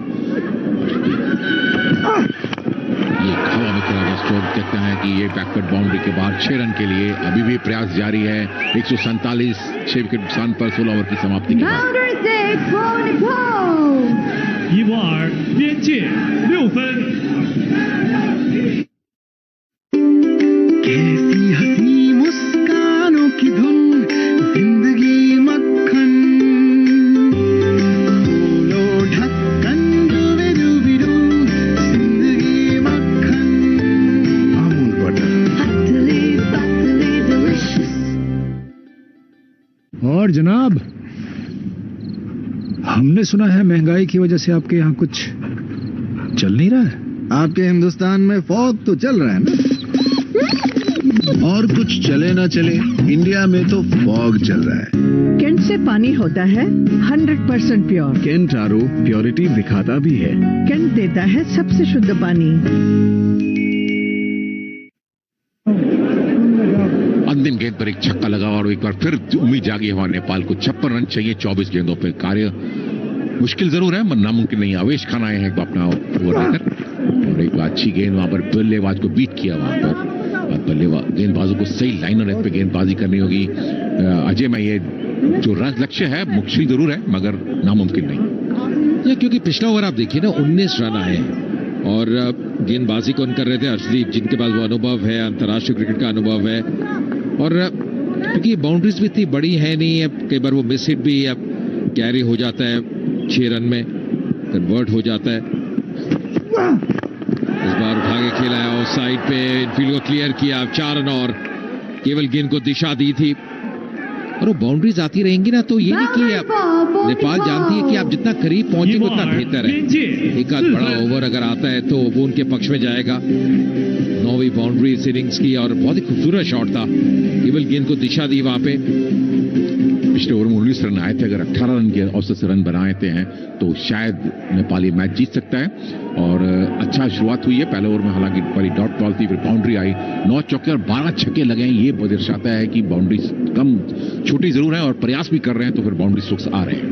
ये हवा में खेला गया स्ट्रोक, कहते हैं कि ये बैकवर्ड बाउंड्री के बाद 6 रन के लिए अभी भी प्रयास जारी है। 147 6 विकेट नुकसान पर 16 ओवर की समाप्ति के बाद। 1-2边界6分。और जनाब, हमने सुना है महंगाई की वजह से आपके यहाँ कुछ चल नहीं रहा है। आपके हिंदुस्तान में फॉग तो चल रहा है ना? और कुछ चले ना चले, इंडिया में तो फॉग चल रहा है। कैंट से पानी होता है 100% प्योर। कैंट आरओ प्योरिटी दिखाता भी है। कैंट देता है सबसे शुद्ध पानी। अंतिम गेंद पर एक छक्का लगा और एक बार फिर उम्मीद जागी हमारे नेपाल को। 56 रन चाहिए 24 गेंदों पर। कार्य मुश्किल जरूर है, मगर नामुमकिन नहीं। आवेश खान आए हैं अपना ओवर लेकर और एक अच्छी गेंद वहां पर बल्लेबाज को बीट किया वहां पर। बल्लेबाज गेंदबाजों को सही लाइन पे गेंदबाजी करनी होगी। अजय में ये जो रन लक्ष्य है मुश्किल जरूर है मगर नामुमकिन नहीं। ये क्योंकि पिछला ओवर आप देखिए ना 19 रन आए हैं और गेंदबाजी कौन कर रहे थे? अर्शदीप, जिनके पास वो अनुभव है, अंतर्राष्ट्रीय क्रिकेट का अनुभव है। और क्योंकि बाउंड्रीज भी इतनी बड़ी है नहीं, अब कई बार वो मिस हिट भी अब कैरी हो जाता है, 6 रन में कन्वर्ट हो जाता है। इस बार उठा के खेला है और साइड पे इनफील्ड को क्लियर किया। 4 रन और केवल गेंद को दिशा दी थी और वो बाउंड्रीज आती रहेंगी ना तो ये नहीं कि अब नेपाल जानती है कि आप जितना करीब पहुंचेंगे उतना बेहतर है। एक आध बड़ा ओवर अगर आता है तो वो उनके पक्ष में जाएगा। 9वीं बाउंड्री इनिंग्स की और बहुत ही खूबसूरत शॉट था। केवल गेंद को दिशा दी वहां पे। पिछले ओवर में 19 रन आए थे। अगर 18 रन के औसत से रन बनाए हैं तो शायद नेपाली मैच जीत सकता है। और अच्छा शुरुआत हुई है पहले ओवर में, हालांकि पहली डॉट बॉल थी, फिर बाउंड्री आई। 9 चौके और 12 छक्के लगे हैं। ये दर्शाता है कि बाउंड्री कम छोटी जरूर है और प्रयास भी कर रहे हैं तो फिर बाउंड्री स्ट्रोक्स आ रहे हैं।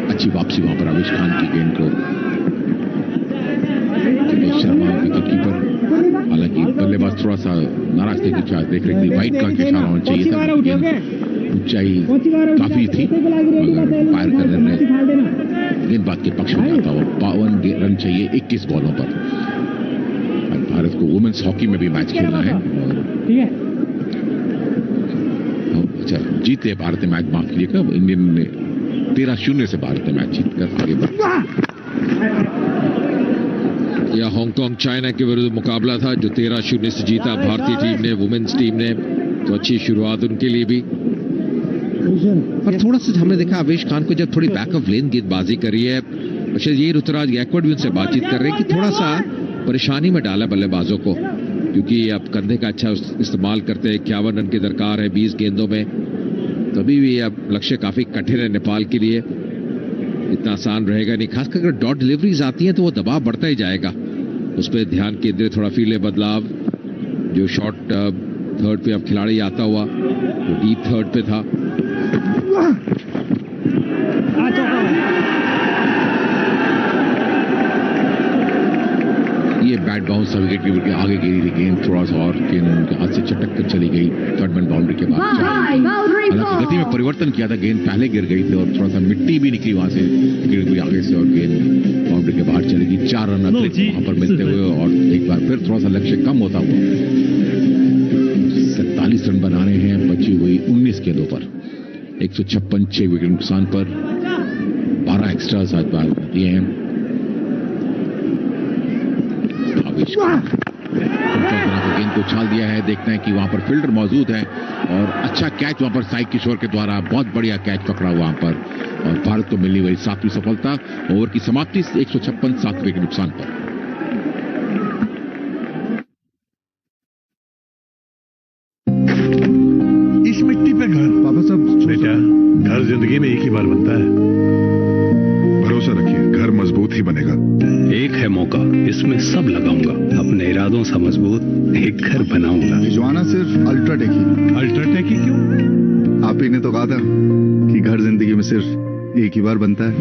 अच्छी वापसी वहां पर आवेश खान की गेंद को। शर्मा विकेट कीपर, हालांकि बल्लेबाज थोड़ा सा नाराज थे कि देख रहे थे वाइट का इशारा होना चाहिए था। ऊंचाई काफी थी मगर फायर करने में गेंदबाज के पक्ष में जाता हुआ। 52 रन चाहिए 21 बॉलों पर। भारत को वुमेन्स हॉकी में भी मैच खेलना है। अच्छा जीते भारत ने मैच, माफ कीजिएगा, इंडियन ने 13-0 से भारत ने मैच जीतकर आगे बढ़ा। यह हांगकांग चाइना के विरुद्ध मुकाबला था जो 13-0 से जीता भारतीय टीम ने, वुमेन्स टीम ने। तो अच्छी शुरुआत उनके लिए भी। और थोड़ा सा हमने देखा आवेश खान को जब थोड़ी बैक ऑफ लेन गेंदबाजी करी है, शायद ये ऋतुराज गायकवाड़ भी उनसे बातचीत कर रहे हैं कि थोड़ा सा परेशानी में डाला बल्लेबाजों को, क्योंकि अब कंधे का अच्छा इस्तेमाल करते हैं। 51 रन की दरकार है 20 गेंदों में। तभी भी अब लक्ष्य काफी कठिन है नेपाल के लिए, इतना आसान रहेगा नहीं। खासकर अगर डॉट डिलीवरीज आती हैं तो वो दबाव बढ़ता ही जाएगा। उस पर ध्यान केंद्रित, थोड़ा फील्ड बदलाव। जो शॉट थर्ड पे अब खिलाड़ी आता हुआ वो डीप थर्ड पे था। ये बैट बाउंस विकेट कीपर के आगे गिरी थी गेंद, थोड़ा सा और गेंद उनके हाथ से चटक कर चली गई थर्ड मैन बाउंड्री के बाद। हालांकि गति में परिवर्तन किया था, गेंद पहले गिर गई थी और थोड़ा सा मिट्टी भी निकली वहां से गिर गई आगे से और गेंद बाउंड्री के बाहर चली गई। 4 रन अतिरिक्त वहां पर मिलते हुए और एक बार फिर थोड़ा सा लक्ष्य कम होता हुआ। 47 रन बनाने हैं बची हुई 19 गेंदों पर। 156 6 विकेट नुकसान पर 12 एक्स्ट्रा आज बार दिए हैं। गेंद को उछाल दिया है। देखते हैं कि वहां पर फील्डर मौजूद है और अच्छा कैच वहां पर साई किशोर के द्वारा, बहुत बढ़िया कैच पकड़ा वहां पर और भारत को मिलनी हुई 7वीं सफलता। ओवर की समाप्ति 156 7 विकेट नुकसान पर। इस मिट्टी पे घर पापा साहब। बेटा, घर जिंदगी में एक ही बार बनता है। भरोसा रखिए, घर मजबूत ही बनेगा। एक है मौका, इसमें सब लगाऊंगा। अपने इरादों से मजबूत एक घर बनाऊंगा। भिजवाना सिर्फ अल्ट्राटेक ही। अल्ट्राटेक ही क्यों? आप ही ने तो कहा था कि घर जिंदगी में सिर्फ एक ही बार बनता है।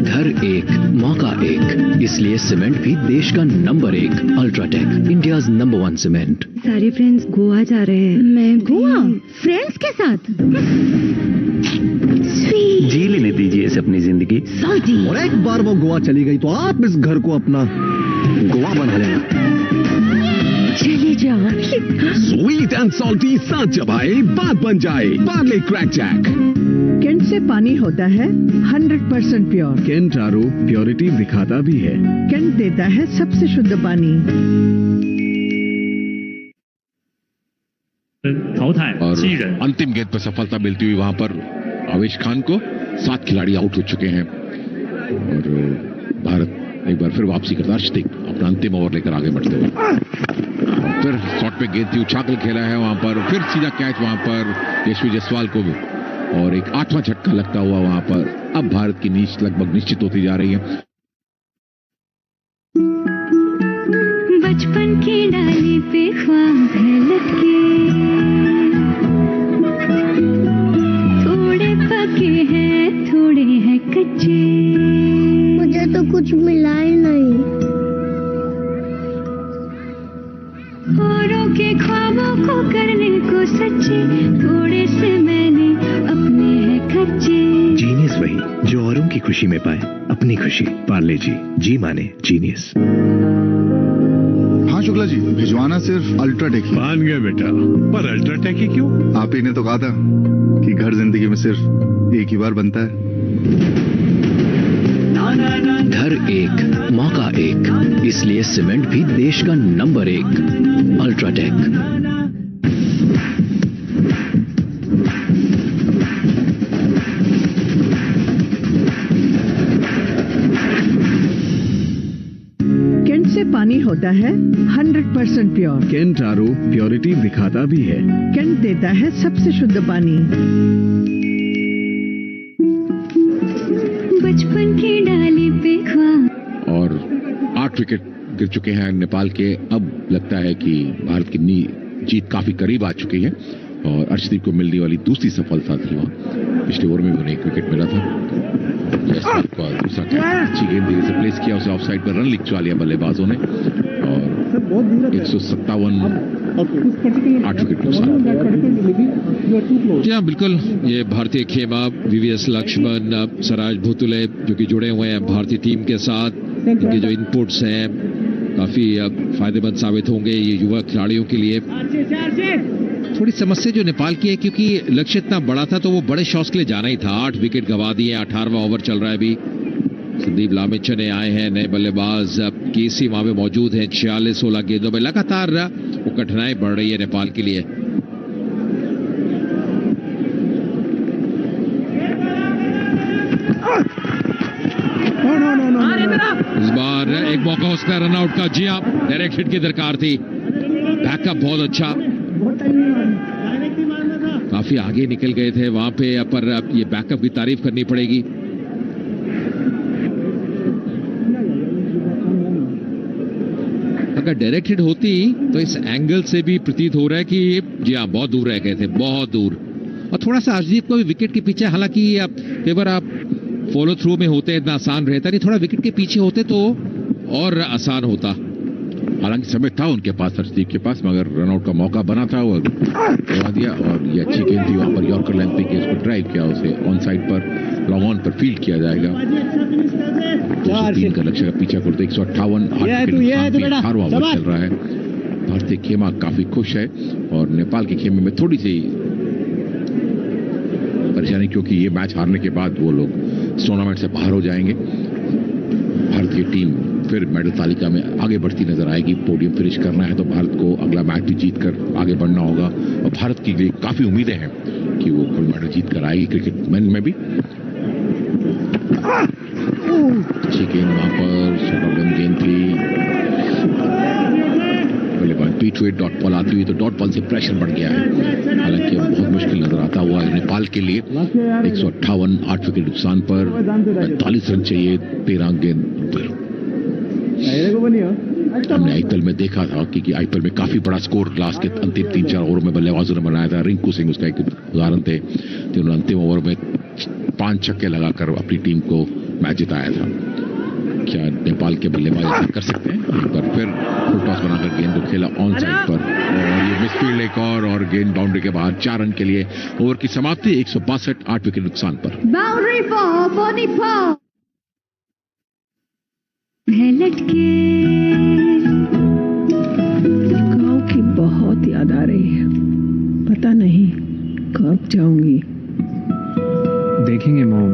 घर एक, मौका एक, इसलिए सीमेंट भी देश का number 1 UltraTech, India's number 1 cement. सारे फ्रेंड्स गोवा जा रहे हैं। मैं गोवा फ्रेंड्स के साथ? जी लेने दीजिए इसे अपनी जिंदगी। और एक बार वो गोवा चली गई तो आप इस घर को अपना गोवा बना लेना। चले जाओ। स्वीट एंड सॉल्टी साथ चबाए बात बन जाए। Parle crack Jack. कैंट से पानी होता है 100% प्योर। कैंट आरओ प्योरिटी दिखाता भी है। कैंट देता है सबसे शुद्ध पानी। 淘汰7人。 अंतिम गेंद पर सफलता मिलती हुई वहां पर आवेश खान को 7 खिलाड़ी आउट हो चुके हैं और भारत एक बार फिर वापसी करता है। अर्शदीप अपना अंतिम ओवर लेकर आगे बढ़ते हुए और फिर शॉट पे गेंद थी, उछाकल खेला है वहां पर, फिर सीधा कैच वहां पर यशवी जायसवाल को भी और एक 8वां झटका लगता हुआ वहां पर। अब भारत की नीच लगभग निश्चित होती जा रही है। बचपन की डाली पे ख्वाब है लटके, थोड़े पके हैं थोड़े हैं कच्चे, मुझे तो कुछ मिला ही नहीं। औरों के ख्वाबों को करने को सच्चे, थोड़े से मैंने अपने हैं खर्चे। जीनियस वही जो औरों की खुशी में पाए अपनी खुशी। पार्ले जी माने जीनियस। हाँ शुक्ला जी, भिजवाना सिर्फ अल्ट्राटेक ही। मान गया बेटा, पर अल्ट्राटेक ही क्यों? आप ही ने तो कहा था कि घर जिंदगी में सिर्फ एक ही बार बनता है। घर एक मौका एक, इसलिए सीमेंट भी देश का नंबर 1 अल्ट्राटेक। कैंट से पानी होता है 100% प्योर। कैंट आरओ प्योरिटी दिखाता भी है। कैंट देता है सबसे शुद्ध पानी। बचपन की डाली पे ख्वाब। और 8 विकेट गिर चुके हैं नेपाल के। अब लगता है कि भारत की जीत काफी करीब आ चुकी है और अर्शदीप को मिलने वाली दूसरी सफलता थी वहां। पिछले ओवर में भी उन्हें 1 विकेट मिला था। जायसवाल का दूसरा कैच, अच्छी गेंद धीरे से प्लेस किया, उसे ऑफसाइड पर रन लिखवा लिया बल्लेबाजों ने और 157 8 विकेट नुकसान। जी हाँ, बिल्कुल। ये भारतीय खेमा वीवीएस लक्ष्मण, सराज भूतुले जो कि जुड़े हुए हैं भारतीय टीम के साथ, इनके जो इनपुट्स हैं काफी फायदेमंद साबित होंगे ये युवा खिलाड़ियों के लिए। थोड़ी समस्या जो नेपाल की है, क्योंकि लक्ष्य इतना बड़ा था तो वो बड़े शॉट्स के लिए जाना ही था। 8 विकेट गंवा दिए। 18वां ओवर चल रहा है अभी। संदीप लामिछने आए हैं नए बल्लेबाज, केसी वहां पे मौजूद हैं। 46-16 गेंदों में लगातार वो कठिनाई बढ़ रही है नेपाल के लिए। इस बार एक मौका हो सकता है रनआउट का। जी हाँ, डायरेक्ट हिट की दरकार थी। बैकअप बहुत अच्छा, काफी आगे निकल गए थे वहां पे, पर ये बैकअप की तारीफ करनी पड़ेगी। अगर डायरेक्ट हिट होती तो इस एंगल से भी प्रतीत हो रहा है कि जी हाँ बहुत दूर रह गए थे, बहुत दूर। और थोड़ा सा अर्शदीप को भी विकेट के पीछे, हालांकि कई बार आप फॉलो थ्रू में होते इतना आसान रहता नहीं, थोड़ा विकेट के पीछे होते तो और आसान होता। हालांकि समय था उनके पास, अर्शदीप के पास, मगर रनआउट का मौका बना था वो गवा दिया। और ये अच्छी गेंद थी वहां पर, यॉर्कर लेंथ के उसको ड्राइव किया, उसे ऑन साइड पर लॉन्ग ऑन पर फील्ड किया जाएगा। 203 का लक्ष्य का पीछा करते 158 18वां ओवर चल रहा है। भारतीय खेमा काफी खुश है और नेपाल के खेमे में थोड़ी सी परेशानी, क्योंकि ये मैच हारने के बाद वो लोग टूर्नामेंट से बाहर हो जाएंगे। भारतीय टीम फिर मेडल तालिका में आगे बढ़ती नजर आएगी। पोडियम फिनिश करना है तो भारत को अगला मैच भी जीतकर आगे बढ़ना होगा और भारत के लिए काफी उम्मीदें हैं कि वो गोल्ड मेडल जीत कर आएगी क्रिकेट में भी। अच्छी गेंद वहां पर, शॉर्ट ऑफ लेंथ गेंद थी। t20 डॉट बॉल आती हुई तो डॉट बॉल से प्रेशर बढ़ गया है। हालांकि अब बहुत मुश्किल नजर आता हुआ है नेपाल के लिए। 158 8 विकेट नुकसान पर 45 रन चाहिए 13 गेंद पर। हमने आईपीएल में देखा था कि आईपीएल में काफी बड़ा स्कोर लास्ट के अंतिम 3-4 ओवर में बल्लेबाजों ने बनाया था। रिंकू सिंह उसका एक उदाहरण थे, जिन्होंने अंतिम ओवर में 5 छक्के लगाकर अपनी टीम को मैच जिताया था। क्या नेपाल के बल्लेबाज ऐसा कर सकते हैं? एक बार फिर फुल टॉस बनाकर गेंद को खेला ऑन साइड पर और ये मिसफील्ड एक और गेंद बाउंड्री के बाहर। 4 रन के लिए ओवर की समाप्ति। 162 8 विकेट नुकसान पर। Boundary for Nepal. लटके गांव की बहुत याद आ रही है, पता नहीं कब जाऊंगी। देखेंगे mom.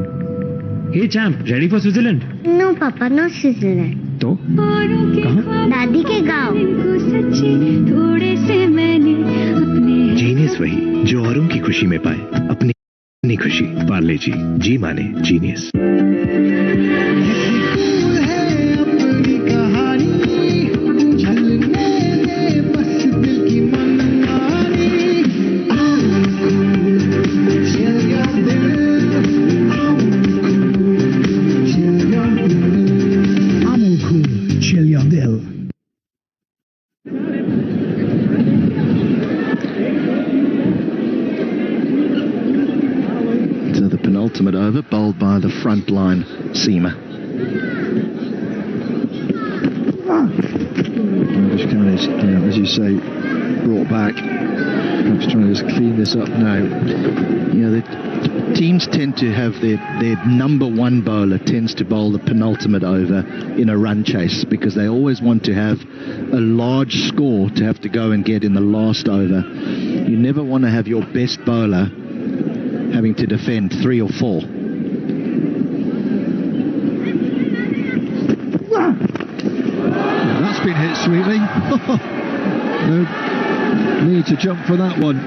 Hey champ, ready for Switzerland? No पापा, नो स्विट्जरलैंड। तो कहाँ? दादी के गांव। थोड़े से मैंने अपने जीनियस वही खुशी में पाए अपनी खुशी। पार्ले जी, जी माने genius. So the penultimate over, bowled by the front line seamer. Khan is, as you say, brought back. Perhaps trying to just clean this up now. The teams tend to have their number one bowler tends to bowl the penultimate over in a run chase because they always want to have a large score to have to go and get in the last over. You never want to have your best bowler having to defend 3 or 4. That's been hit sweetly. No need to jump for that one.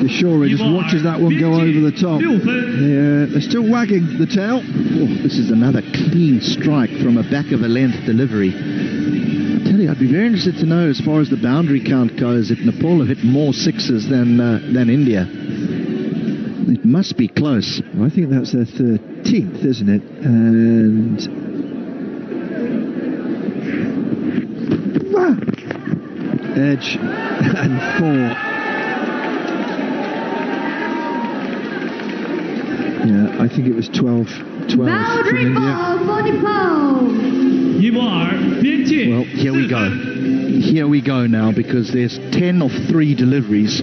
Kishore just watches that one go over the top. They're still wagging the tail. Oh, this is another clean strike from a back of a length delivery. I tell you, I'd be very interested to know, as far as the boundary count goes, if Nepal have hit more sixes than India. It must be close. I think that's their 13th, isn't it? And edge and 4. Yeah, I think it was 12 from India. Well, here we go. Here we go now, because there's 10 of 3 deliveries.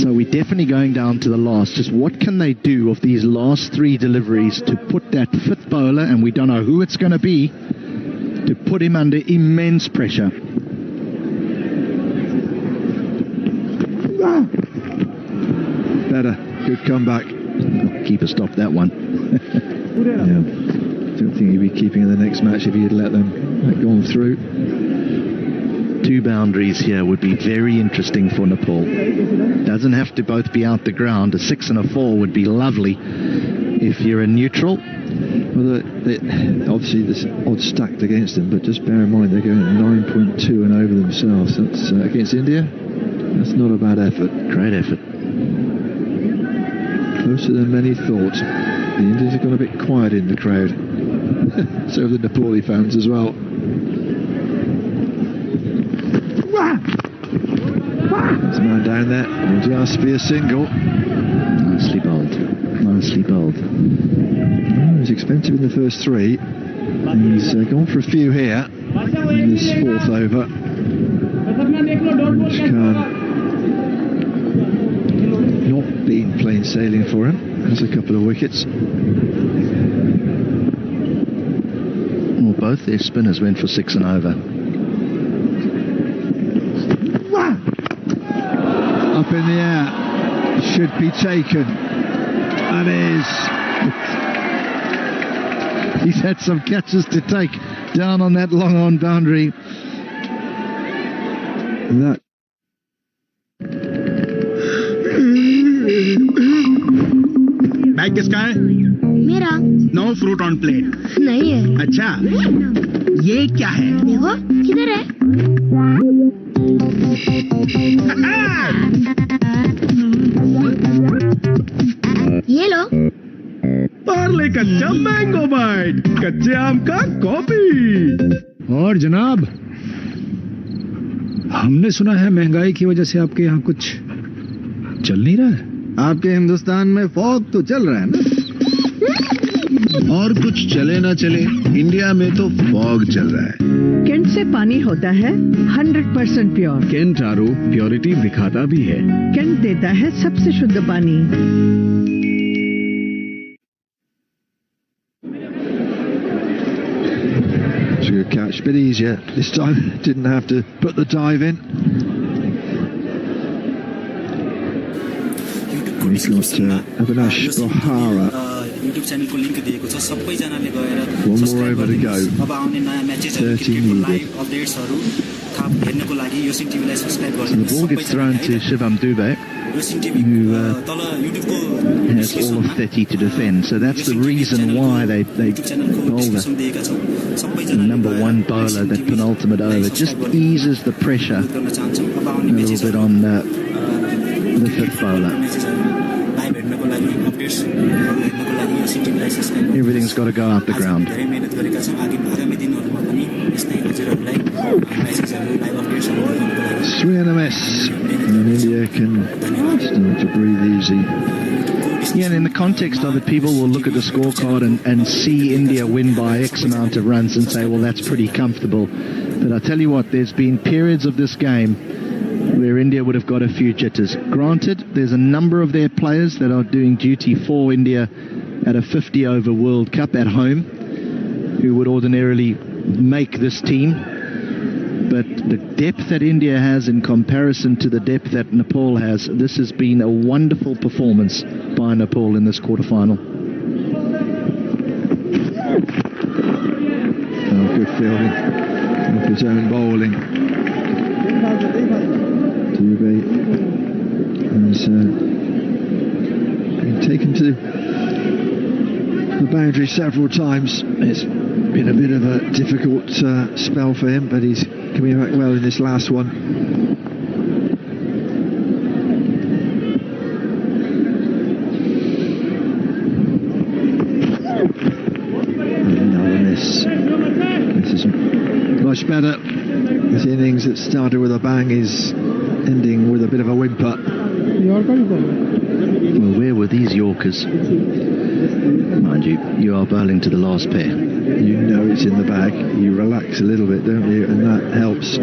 So we're definitely going down to the last. Just what can they do of these last 3 deliveries to put that 5th bowler, and we don't know who it's going to be, to put him under immense pressure. Better. Good comeback. Keeper stopped that one. Yeah. Don't think he'd be keeping in the next match if he had let them gone through. 2 boundaries here would be very interesting for Nepal. Doesn't have to both be out the ground. A 6 and a 4 would be lovely if you're a neutral. Well, obviously there's odds stacked against them, but just bear in mind they're going at 9.2 and over themselves. That's against India. That's not a bad effort. Great effort. Closer than many thought. The Indians have gone a bit quiet in the crowd. So have the Nepali fans as well. There's a man down there. Will just be a single. Nicely bowled. Nicely bowled. He was expensive in the first 3. He's gone for a few here in this 4th over. Which can not been plain sailing for him. Has a couple of wickets. Well, both their spinners went for 6 and over. Up in the air. Should be taken. And is. He's had some catches to take down on that long on boundary. That. Bag किसका है? मेरा। No fruit on plate. नहीं है। अच्छा, ये क्या है? देखो किधर है? ये लो। पार्ले कच्चा मैंगो बाइट, कच्चे आम का कॉफी। और जनाब, हमने सुना है महंगाई की वजह से आपके यहाँ कुछ चल नहीं रहा है। आपके हिंदुस्तान में फॉग तो चल रहा है ना? और कुछ चले ना चले, इंडिया में तो फॉग चल रहा है। केंट से पानी होता है 100% प्योर। केंट आरओ प्योरिटी दिखाता भी है। केंट देता है सबसे शुद्ध पानी। It's a good catch, a bit easier this time. Didn't have to put the dive in. We've got Avinash Bohara YouTube च्यानलको लिङ्क दिएको छ सबैजनाले गएर One more subscribe over to go. गरिदिनुहोस् अब आउने नयाँ म्याचेसहरू 13 क्रिकेटको needed. लाइभ अपडेट्सहरू थाहा हेर्नको लागि यो सिन टिभीलाई सब्स्क्राइब So the गरिदिनुहोस् ball gets thrown to Shivam Dubé, यो सिन टिभी who तल युट्युबको has all of 30 to defend. So that's the reason why they bowl दिएका छौँ the number one bowler, that penultimate over. Just eases the pressure a little bit on the fifth bowler. Live हेर्नको लागि अपडेट्स हेर्नको लागि यो सिन टिभीलाई subscribe Everything's got to go up the ground. धेरै मेहनत गरेका छौँ आगामी दिनहरूमा पनि यस्तै हजुरहरूलाई म्याचेसहरू लाइभ अपडेट्सहरू दिनको लागि Swing and a miss. And India can start to breathe easy. Yeah, and in the context of it, people will look at the scorecard and see India win by X amount of runs and say, well, that's pretty comfortable. But I tell you what, there's been periods of this game where India would have got a few jitters. Granted, there's a number of their players that are doing duty for India at a 50-over World Cup at home who would ordinarily make this team. But the depth that India has in comparison to the depth that Nepal has, this has been a wonderful performance by Nepal in this quarterfinal. Oh, good fielding of his own bowling. Dubé has been taken to the boundary several times. It's been a bit of a difficult spell for him, but he's coming back well in this last one. Another miss. This is much better. This innings that started with a bang is ending with a bit of a whimper. Well, where were these Yorkers? Mind you, you are bowling to the last pair. You know it's in the bag. You relax a little bit, don't you? And that helps.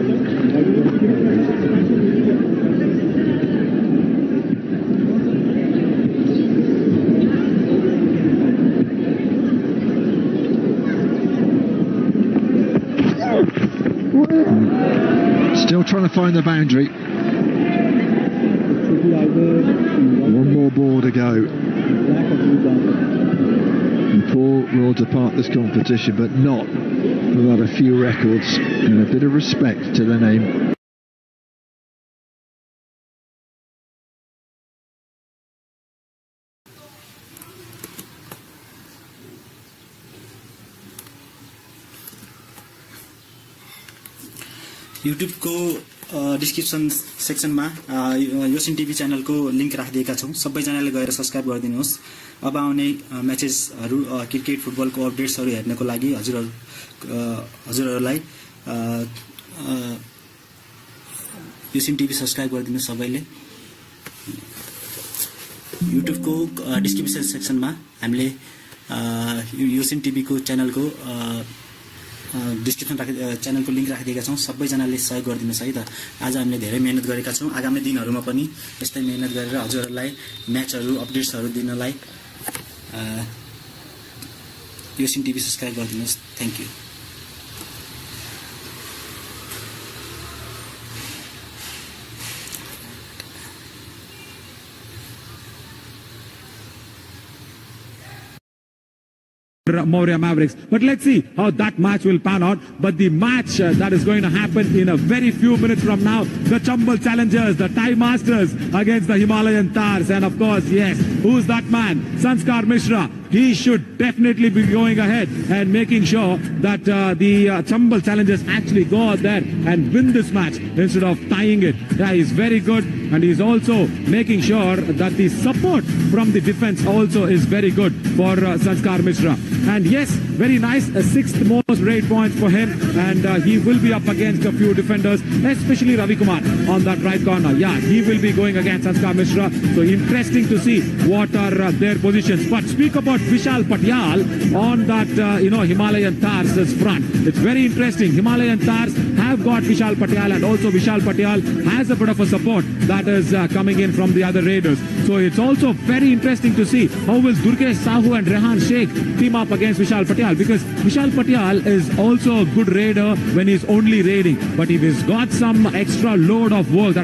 Still trying to find the boundary. One more ball to go. Nepal will depart this competition, but not without a few records and a bit of respect to their name. युट्युबको डिस्क्रिप्सन सेक्सनमा यो सिन टिभी च्यानलको लिङ्क राखिदिएका छौँ सबैजनाले गएर सब्स्क्राइब गरिदिनुहोस् अब आउने म्याचेसहरू क्रिकेट फुटबलको अपडेट्सहरू हेर्नको लागि हजुरहरूलाई यो सिन टिभी सब्स्क्राइब गरिदिनुहोस् सबैले युट्युबको डिस्क्रिप्सन सेक्सनमा हामीले यो सिन टिभीको च्यानलको डिस्क्रिप्सन च्यानलको लिङ्क राखिदिएका छौँ सबैजनाले सहयोग गरिदिनुहोस् है त आज हामीले धेरै मेहनत गरेका छौँ आगामी दिनहरूमा पनि यस्तै मेहनत गरेर हजुरहरूलाई म्याचहरू अपडेट्सहरू दिनलाई यो सिन टिभी सब्स्क्राइब गरिदिनुहोस् thank you Maurya Mavericks. But let's see how that match will pan out. But the match that is going to happen in a very few minutes from now, the Chambal Challengers, the Thai Masters against the Himalayan Tars. And of course, yes, who's that man? Sanskar Mishra. He should definitely be going ahead and making sure that the Chambal Challengers actually go out there and win this match instead of tying it. Yeah, he's very good, and he's also making sure that the support from the defense also is very good for Sanskar Mishra. And yes, very nice, sixth most rate points for him, and he will be up against a few defenders, especially Ravi Kumar on that right corner. Yeah, he will be going against Sanskar Mishra, so interesting to see what are their positions. But speak about Vishal Patyal on that, Himalayan Tars' front. It's very interesting. Himalayan Tars have got Vishal Patyal, and also Vishal Patyal has a bit of a support that is coming in from the other raiders. So it's also very interesting to see how will Durgesh Sahu and Rehan Sheikh team up against Vishal Patyal, because Vishal Patyal is also a good raider when he's only raiding. But if he's got some extra load of work that